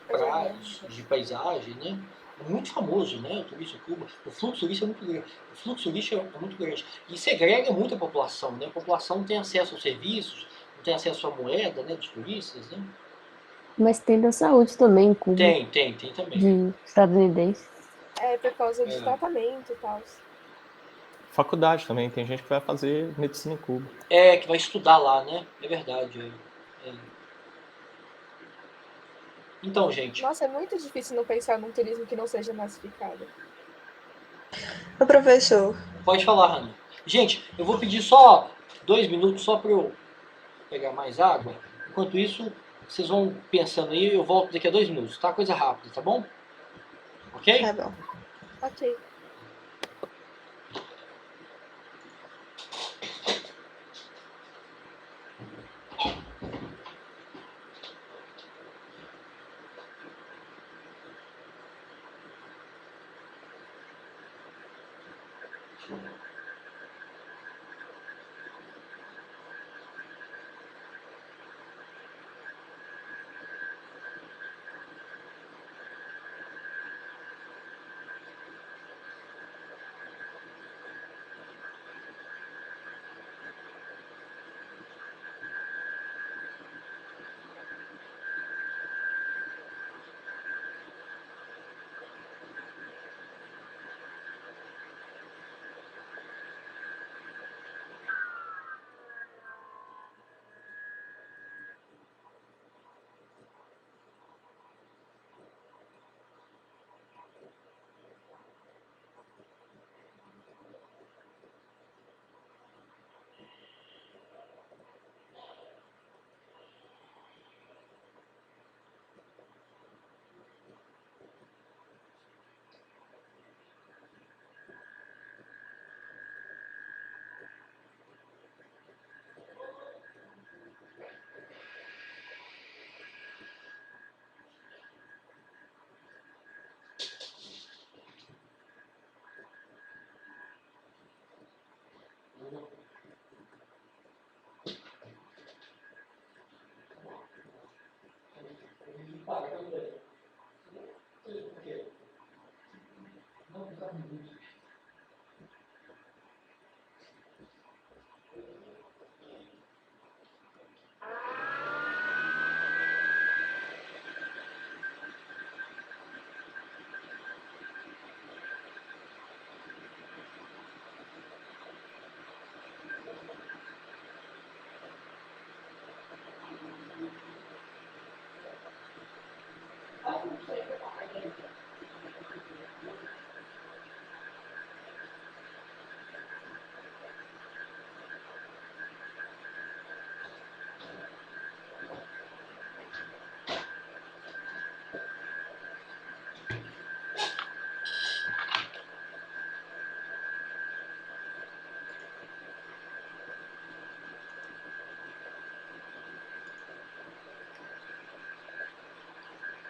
Speaker 2: praias, de paisagem, né? É muito famoso, né? O turismo em Cuba. O fluxo turístico é muito grande. O fluxo turístico é muito grande. E segrega muito a população, né? A população não tem acesso aos serviços, não tem acesso à moeda, né, dos turistas, né?
Speaker 15: Mas tem da saúde também em Cuba.
Speaker 2: Tem também.
Speaker 15: De estadunidense.
Speaker 1: Por causa de tratamento e tal.
Speaker 3: Faculdade também, tem gente que vai fazer medicina em Cuba.
Speaker 2: Que vai estudar lá, né? É verdade. Então, gente...
Speaker 1: Nossa, é muito difícil não pensar num turismo que não seja massificado.
Speaker 6: Ô, professor.
Speaker 2: Pode falar, Rani. Gente, eu vou pedir só 2 minutos só para eu pegar mais água. Enquanto isso, vocês vão pensando aí, eu volto daqui a 2 minutos, tá? Coisa rápida, tá bom? Ok?
Speaker 6: Tá bom.
Speaker 1: Ok.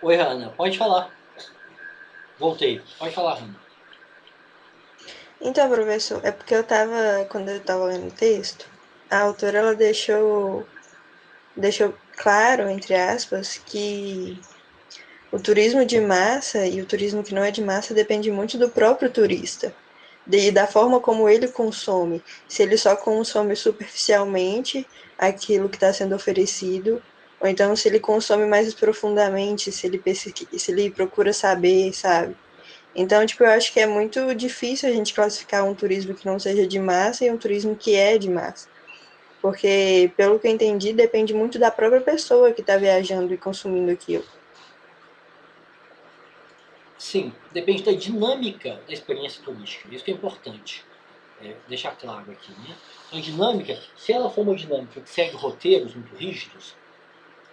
Speaker 2: Oi, Hanna, pode falar. Voltei. Pode falar, Hanna.
Speaker 6: Então, professor, é porque quando eu tava lendo o texto, a autora, ela deixou claro, entre aspas, que o turismo de massa e o turismo que não é de massa depende muito do próprio turista, da forma como ele consome. Se ele só consome superficialmente aquilo que está sendo oferecido, ou então se ele consome mais profundamente, se ele procura saber, sabe? Então, tipo, eu acho que é muito difícil a gente classificar um turismo que não seja de massa e um turismo que é de massa. Porque, pelo que eu entendi, depende muito da própria pessoa que está viajando e consumindo aquilo.
Speaker 2: Sim, depende da dinâmica da experiência turística. Isso que é importante deixar claro aqui. Né? A dinâmica, se ela for uma dinâmica que segue roteiros muito rígidos,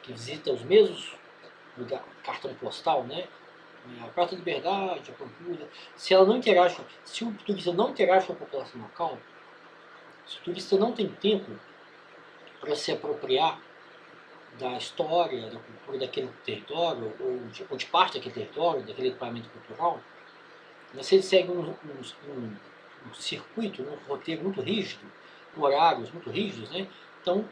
Speaker 2: que visita os mesmos lugares, cartão postal, né? A Praça da Liberdade, a Pampulha, se o turista não interage com a população local, se o turista não tem tempo para se apropriar da história, da cultura daquele território, ou de parte daquele território, daquele equipamento cultural, se ele segue um circuito, um roteiro muito rígido, com horários muito rígidos, né? Então,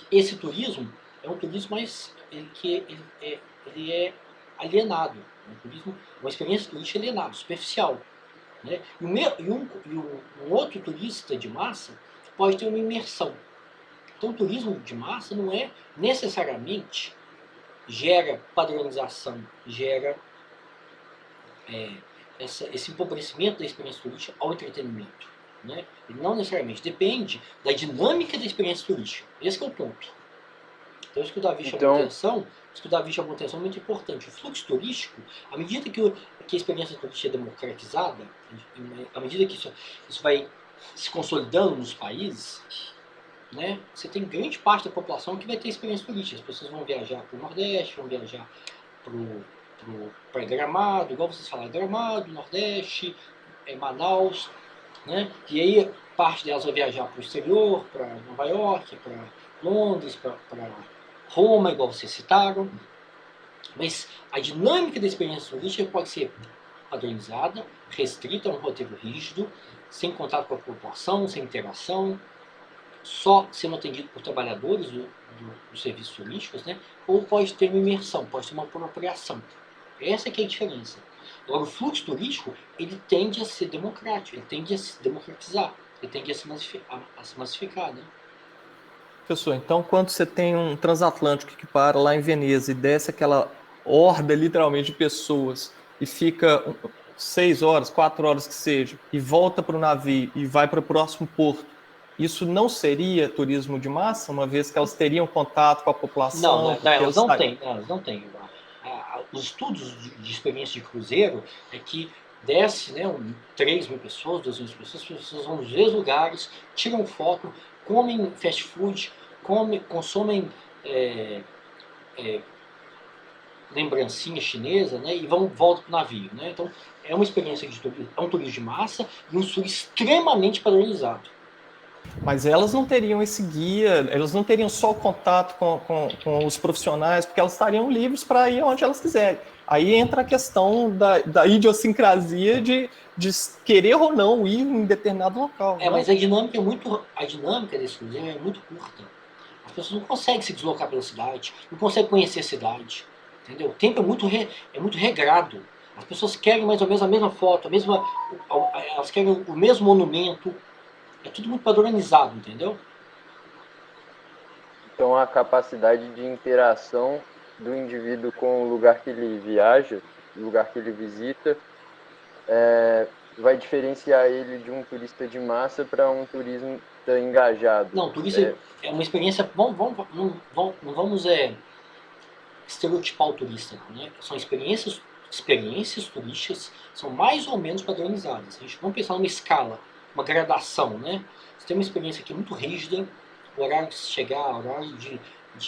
Speaker 2: esse turismo é um turismo mais ele é alienado, um turismo, uma experiência turística alienada, superficial. Né? E um outro turista de massa pode ter uma imersão. Então, o turismo de massa não é necessariamente gera padronização, gera esse empobrecimento da experiência turística ao entretenimento. Né? Ele não necessariamente depende da dinâmica da experiência turística. Esse é o ponto. Então, isso que o Davi chamou atenção é muito importante. O fluxo turístico, à medida que a experiência turística é democratizada, à medida que isso vai se consolidando nos países, né, você tem grande parte da população que vai ter experiência turística. As pessoas vão viajar para o Nordeste, vão viajar para o para Gramado, igual vocês falaram, Gramado, Nordeste, Manaus, né? E aí parte delas vai viajar para o exterior, para Nova York, para Londres, para Roma, igual vocês citaram. Mas a dinâmica da experiência turística pode ser padronizada, restrita a um roteiro rígido, sem contato com a população, sem interação, só sendo atendido por trabalhadores dos serviços turísticos, né? Ou pode ter uma imersão, pode ter uma apropriação. Essa que é a diferença. Agora, o fluxo turístico, ele tende a ser democrático, ele tende a se democratizar, ele tende a se massificar, né?
Speaker 3: Professor, então quando você tem um transatlântico que para lá em Veneza e desce aquela horda, literalmente, de pessoas e fica 6 horas, 4 horas que seja, e volta para o navio e vai para o próximo porto, isso não seria turismo de massa, uma vez que elas teriam contato com a população?
Speaker 2: Não, elas não têm. Os estudos de experiência de cruzeiro é que desce, né, 3 mil pessoas, 2 mil pessoas, as pessoas vão nos mesmos lugares, tiram foto, comem fast food, consomem lembrancinha chinesa, né, e voltam para o navio, né? Então é uma experiência de turismo, é um turismo de massa e um turismo extremamente padronizado.
Speaker 3: Mas elas não teriam esse guia, elas não teriam só o contato com os profissionais, porque elas estariam livres para ir onde elas quiserem. Aí entra a questão da idiosincrasia de querer ou não ir em determinado local. Né?
Speaker 2: Mas a dinâmica desse cruzeiro é muito curta. As pessoas não conseguem se deslocar pela cidade, não conseguem conhecer a cidade. Entendeu? O tempo é muito regrado. As pessoas querem mais ou menos a mesma foto, elas querem o mesmo monumento. É tudo muito padronizado, entendeu?
Speaker 12: Então a capacidade de interação do indivíduo com o lugar que ele viaja, o lugar que ele visita, vai diferenciar ele de um turista de massa para um turista engajado.
Speaker 2: Não, turista é uma experiência... Não vamos estereotipar o turista, né? São experiências turísticas, são mais ou menos padronizadas. A gente vamos pensar numa escala, uma gradação, né? Você tem uma experiência aqui muito rígida, o horário de chegar, o horário de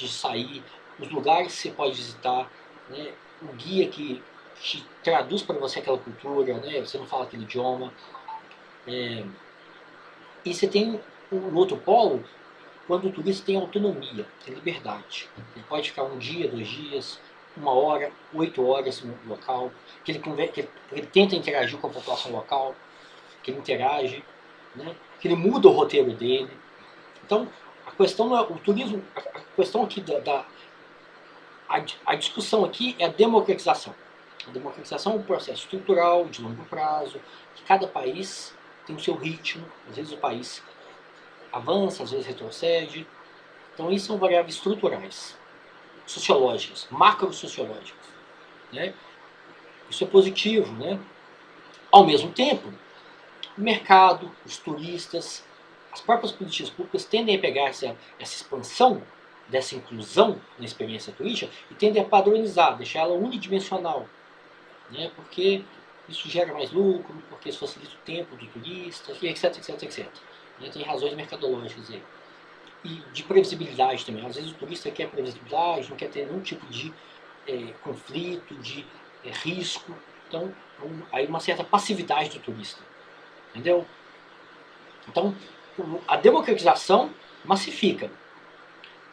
Speaker 2: sair, os lugares que você pode visitar, né? O guia que te traduz para você aquela cultura, né? Você não fala aquele idioma. E você tem no outro polo, quando o turista tem autonomia, tem liberdade. Ele pode ficar 1 dia, 2 dias, 1 hora, 8 horas no local, que ele tenta interagir com a população local, que ele interage, né? Que ele muda o roteiro dele. Então, a questão não é o turismo, a questão aqui a discussão aqui é a democratização. A democratização é um processo estrutural, de longo prazo, que cada país tem o seu ritmo, às vezes o país avança, às vezes retrocede. Então, isso são variáveis estruturais, sociológicas, macro-sociológicas, né? Isso é positivo, né? Ao mesmo tempo, o mercado, os turistas, as próprias políticas públicas tendem a pegar essa expansão dessa inclusão na experiência turística e tendem a padronizar, deixar ela unidimensional, né? Porque isso gera mais lucro, porque isso facilita o tempo do turista, etc. Né? Tem razões mercadológicas aí. E de previsibilidade também. Às vezes o turista quer previsibilidade, não quer ter nenhum tipo de conflito, de risco. Então, aí uma certa passividade do turista. Entendeu? Então, a democratização massifica.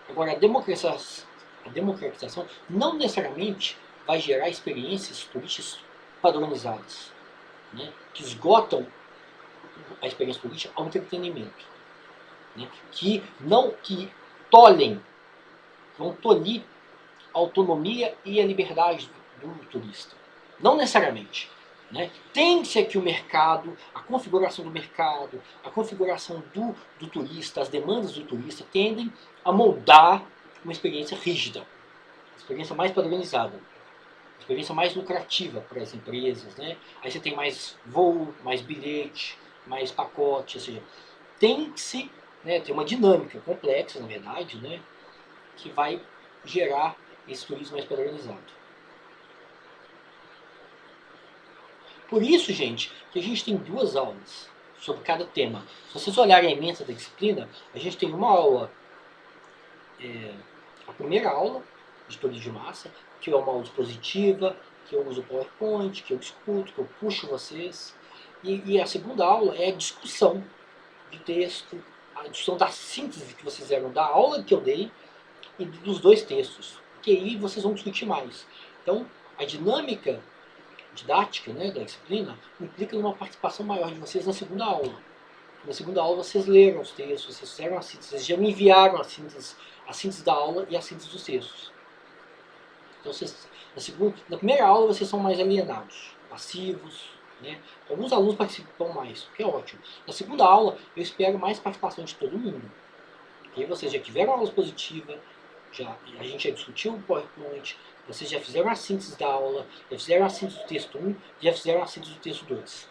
Speaker 2: Agora, a democratização não necessariamente vai gerar experiências turísticas padronizadas, né? Que esgotam a experiência turística ao entretenimento, né? Que vão tolir a autonomia e a liberdade do turista. Não necessariamente. Né? Tem-se aqui o mercado, a configuração do mercado, a configuração do turista, as demandas do turista tendem a moldar uma experiência rígida, uma experiência mais padronizada, uma experiência mais lucrativa para as empresas, né? Aí você tem mais voo, mais bilhete, mais pacote, ou seja, tem-se, né, tem uma dinâmica complexa, na verdade, né, que vai gerar esse turismo mais padronizado. Por isso, gente, que a gente tem 2 aulas sobre cada tema. Se vocês olharem a ementa da disciplina, a gente tem uma aula, a primeira aula de turismo de massa, que é uma aula expositiva, que eu uso o PowerPoint, que eu discuto, que eu puxo vocês. E a segunda aula é a discussão de texto, a discussão da síntese que vocês fizeram da aula que eu dei e dos dois textos. Que aí vocês vão discutir mais. Então, a dinâmica didática, né, da disciplina implica uma participação maior de vocês na segunda aula. Na segunda aula vocês leram os textos, vocês fizeram a síntese, vocês já me enviaram a síntese da aula e a síntese dos textos. Então, vocês, na primeira aula vocês são mais alienados, passivos, né? Alguns alunos participam mais, o que é ótimo. Na segunda aula eu espero mais participação de todo mundo. Porque vocês já tiveram aulas positivas, a gente já discutiu o PowerPoint, vocês já fizeram a síntese da aula, já fizeram a síntese do texto 1, já fizeram a síntese do texto 2.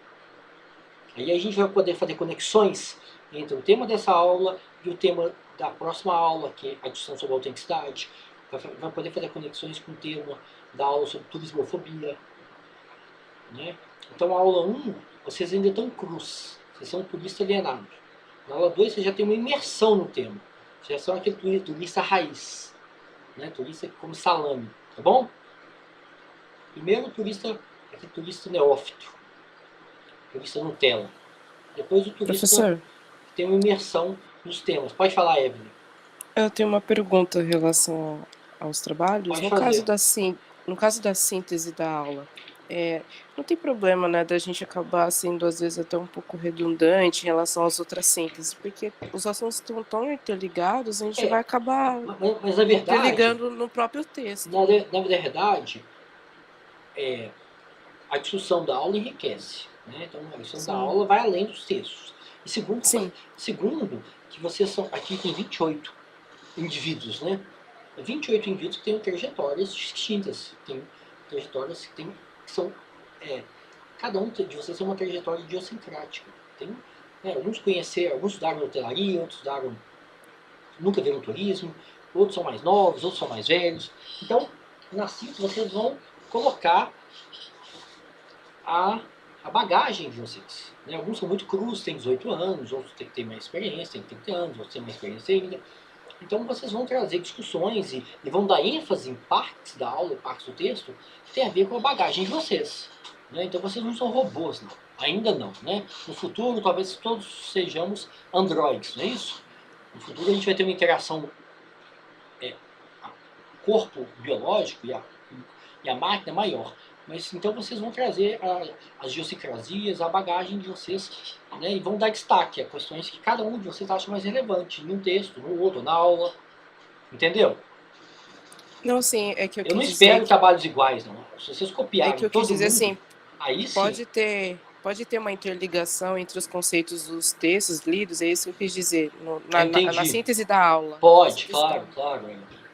Speaker 2: Aí a gente vai poder fazer conexões entre o tema dessa aula e o tema da próxima aula, que é a discussão sobre a autenticidade. Vai poder fazer conexões com o tema da aula sobre turismofobia. Né? Então, a aula 1, vocês ainda estão crus, vocês são turista alienado. Na aula 2, vocês já tem uma imersão no tema. Vocês já são aquele turista raiz, né? Turista que come salame, tá bom? Primeiro, aquele turista neófito, turista Nutella. Depois, o turista
Speaker 14: Professor,
Speaker 2: que tem uma imersão nos temas. Pode falar, Evelyn.
Speaker 14: eu tenho uma pergunta em relação aos trabalhos.
Speaker 2: Pode
Speaker 14: No
Speaker 2: fazer.
Speaker 14: caso da síntese da aula, não tem problema, né, da gente acabar sendo, às vezes, até um pouco redundante em relação às outras sínteses, porque os assuntos estão tão interligados, a gente vai acabar
Speaker 2: Mas na verdade,
Speaker 14: interligando no próprio texto.
Speaker 2: na verdade, a discussão da aula enriquece. Né? Então, a discussão da aula vai além dos textos. E segundo, que vocês são... Aqui tem 28 indivíduos, né? 28 indivíduos que têm trajetórias distintas. Tem trajetórias que são... cada um de vocês tem uma trajetória idiosincrática. Tem, alguns estudaram hotelaria, outros nunca viram turismo, outros são mais novos, outros são mais velhos. Então, na síntese, vocês vão colocar a bagagem de vocês. Né? Alguns são muito crus, têm 18 anos, outros têm que ter mais experiência, têm 30 anos, outros têm mais experiência ainda. Então vocês vão trazer discussões e vão dar ênfase em partes da aula, partes do texto, que tem a ver com a bagagem de vocês. Né? Então vocês não são robôs, não. Ainda não. Né? No futuro, talvez todos sejamos androides, não é isso? No futuro a gente vai ter uma interação corpo biológico e a máquina maior. Mas então vocês vão trazer as idiosincrasias, a bagagem de vocês, né, e vão dar destaque a questões que cada um de vocês acha mais relevante, em um texto, no outro, na aula. Entendeu?
Speaker 14: Não, sim, é que eu
Speaker 2: não
Speaker 14: quis
Speaker 2: espero
Speaker 14: dizer
Speaker 2: trabalhos iguais, não. Se vocês copiarem
Speaker 14: é que eu
Speaker 2: todo
Speaker 14: quis dizer
Speaker 2: mundo,
Speaker 14: assim,
Speaker 2: aí sim.
Speaker 14: pode ter uma interligação entre os conceitos dos textos lidos, é isso que eu quis dizer, na síntese da aula.
Speaker 2: Pode, claro.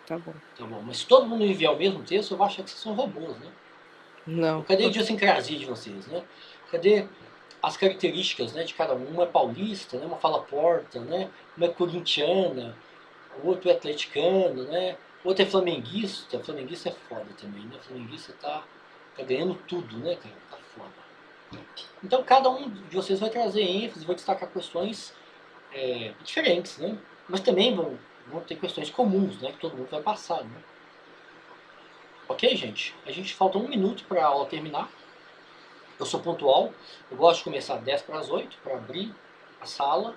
Speaker 14: Tá bom.
Speaker 2: Mas se todo mundo enviar o mesmo texto, eu vou achar que vocês são robôs, né?
Speaker 14: Não.
Speaker 2: Cadê a idiosincrasia de vocês, né? Cadê as características, né, de cada um? Uma é paulista, né? Uma fala porta, né? Uma é corintiana, o outro é atleticano, né? O outro é flamenguista. Flamenguista é foda também, né? Flamenguista tá ganhando tudo, né, cara? Tá foda. Então cada um de vocês vai trazer ênfase, vai destacar questões diferentes, né? Mas também vão ter questões comuns, né? Que todo mundo vai passar, né? Ok, gente? A gente falta 1 minuto para a aula terminar. Eu sou pontual. Eu gosto de começar 10 para as 8 para abrir a sala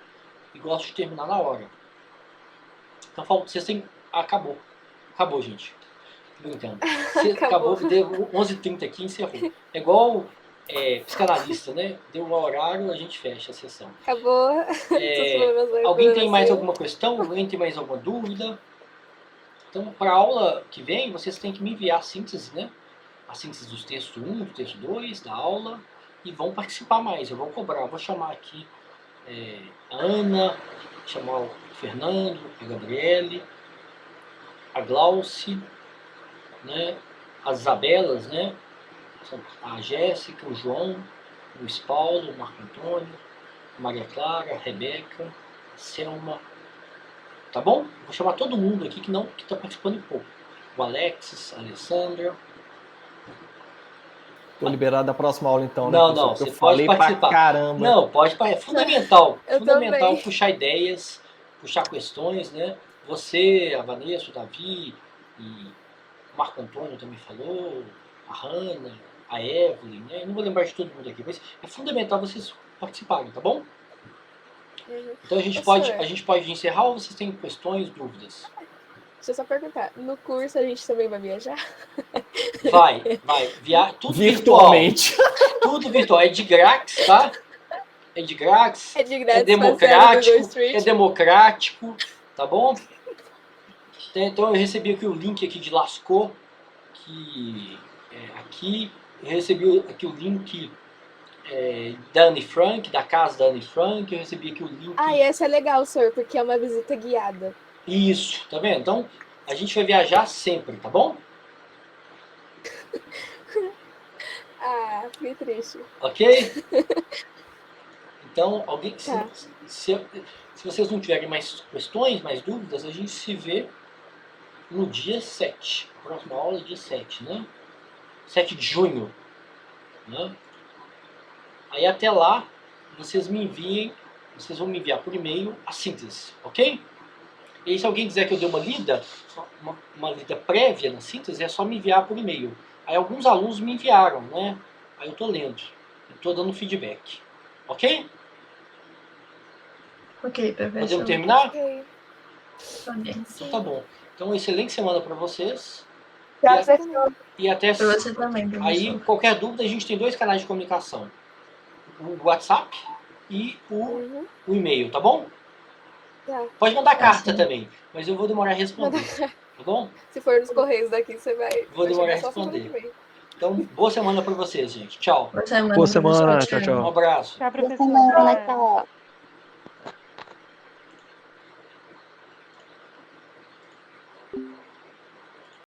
Speaker 2: e gosto de terminar na hora. Então, vocês têm... Acabou, gente. Tô brincando. Acabou, deu 11h30 aqui e encerrou. É igual psicanalista, né? Deu um horário, a gente fecha a sessão.
Speaker 1: Acabou.
Speaker 2: Alguém tem mais alguma questão? Alguém tem mais alguma dúvida? Então, para a aula que vem, vocês têm que me enviar a síntese, né? A síntese dos textos 1, do texto 2, da aula, e vão participar mais. Eu vou cobrar, eu vou chamar aqui a Ana, chamar o Fernando, a Gabriele, a Glauci, né? As Isabelas, né? A Jéssica, o João, o Luiz Paulo, o Marco Antônio, a Maria Clara, a Rebeca, a Selma. Tá bom? Vou chamar todo mundo aqui que está participando um pouco. O Alexis, a Alessandra.
Speaker 3: Tô liberado da próxima aula então, né?
Speaker 2: Não, você pode participar.
Speaker 3: Pra caramba.
Speaker 2: Não, pode participar. É fundamental. Fundamental
Speaker 1: também.
Speaker 2: Puxar ideias, puxar questões, né? Você, a Vanessa, o Davi, e o Marco Antônio também falou, a a Hannah, a Evelyn, né? Eu não vou lembrar de todo mundo aqui, mas é fundamental vocês participarem, tá bom? Então a gente pode encerrar ou vocês têm questões, dúvidas?
Speaker 1: Deixa eu só perguntar, no curso a gente também vai viajar?
Speaker 2: Vai. Tudo
Speaker 3: virtualmente.
Speaker 2: Virtual. Tudo virtual. É de grátis, tá? É de grátis.
Speaker 1: É
Speaker 2: democrático, tá bom? Então eu recebi aqui o link aqui de Lascaux, que é aqui. Eu recebi aqui o link da Anne Frank, da casa da Anne Frank. Eu recebi aqui o link...
Speaker 1: Ah, e essa é legal, senhor, porque é uma visita guiada.
Speaker 2: Isso, tá vendo? Então, a gente vai viajar sempre, tá bom?
Speaker 1: Ah, fiquei triste.
Speaker 2: Ok? Então, alguém... Tá. Se vocês não tiverem mais questões, mais dúvidas, a gente se vê no dia 7. A próxima aula é dia 7, né? 7 de junho. Né? Aí até lá, vocês vão me enviar por e-mail a síntese, ok? E aí, se alguém quiser que eu dê uma lida prévia na síntese, é só me enviar por e-mail. Aí alguns alunos me enviaram, né? Aí eu tô lendo, eu tô dando feedback, ok?
Speaker 6: Ok, professor.
Speaker 2: Podemos terminar?
Speaker 1: Ok.
Speaker 2: Então tá bom. Então, excelente semana para vocês.
Speaker 6: E
Speaker 2: até
Speaker 6: para você também, professor.
Speaker 2: Aí, qualquer dúvida, a gente tem 2 canais de comunicação. O WhatsApp e o e-mail, tá bom?
Speaker 1: Tá.
Speaker 2: Pode mandar carta também, mas eu vou demorar a responder, tá bom?
Speaker 1: Se for nos correios daqui, você vai...
Speaker 2: Vou demorar a responder. Então, boa semana para vocês, gente. Tchau.
Speaker 6: Boa semana.
Speaker 4: Tchau.
Speaker 2: Um abraço.
Speaker 5: Tchau, professor.
Speaker 11: Tchau.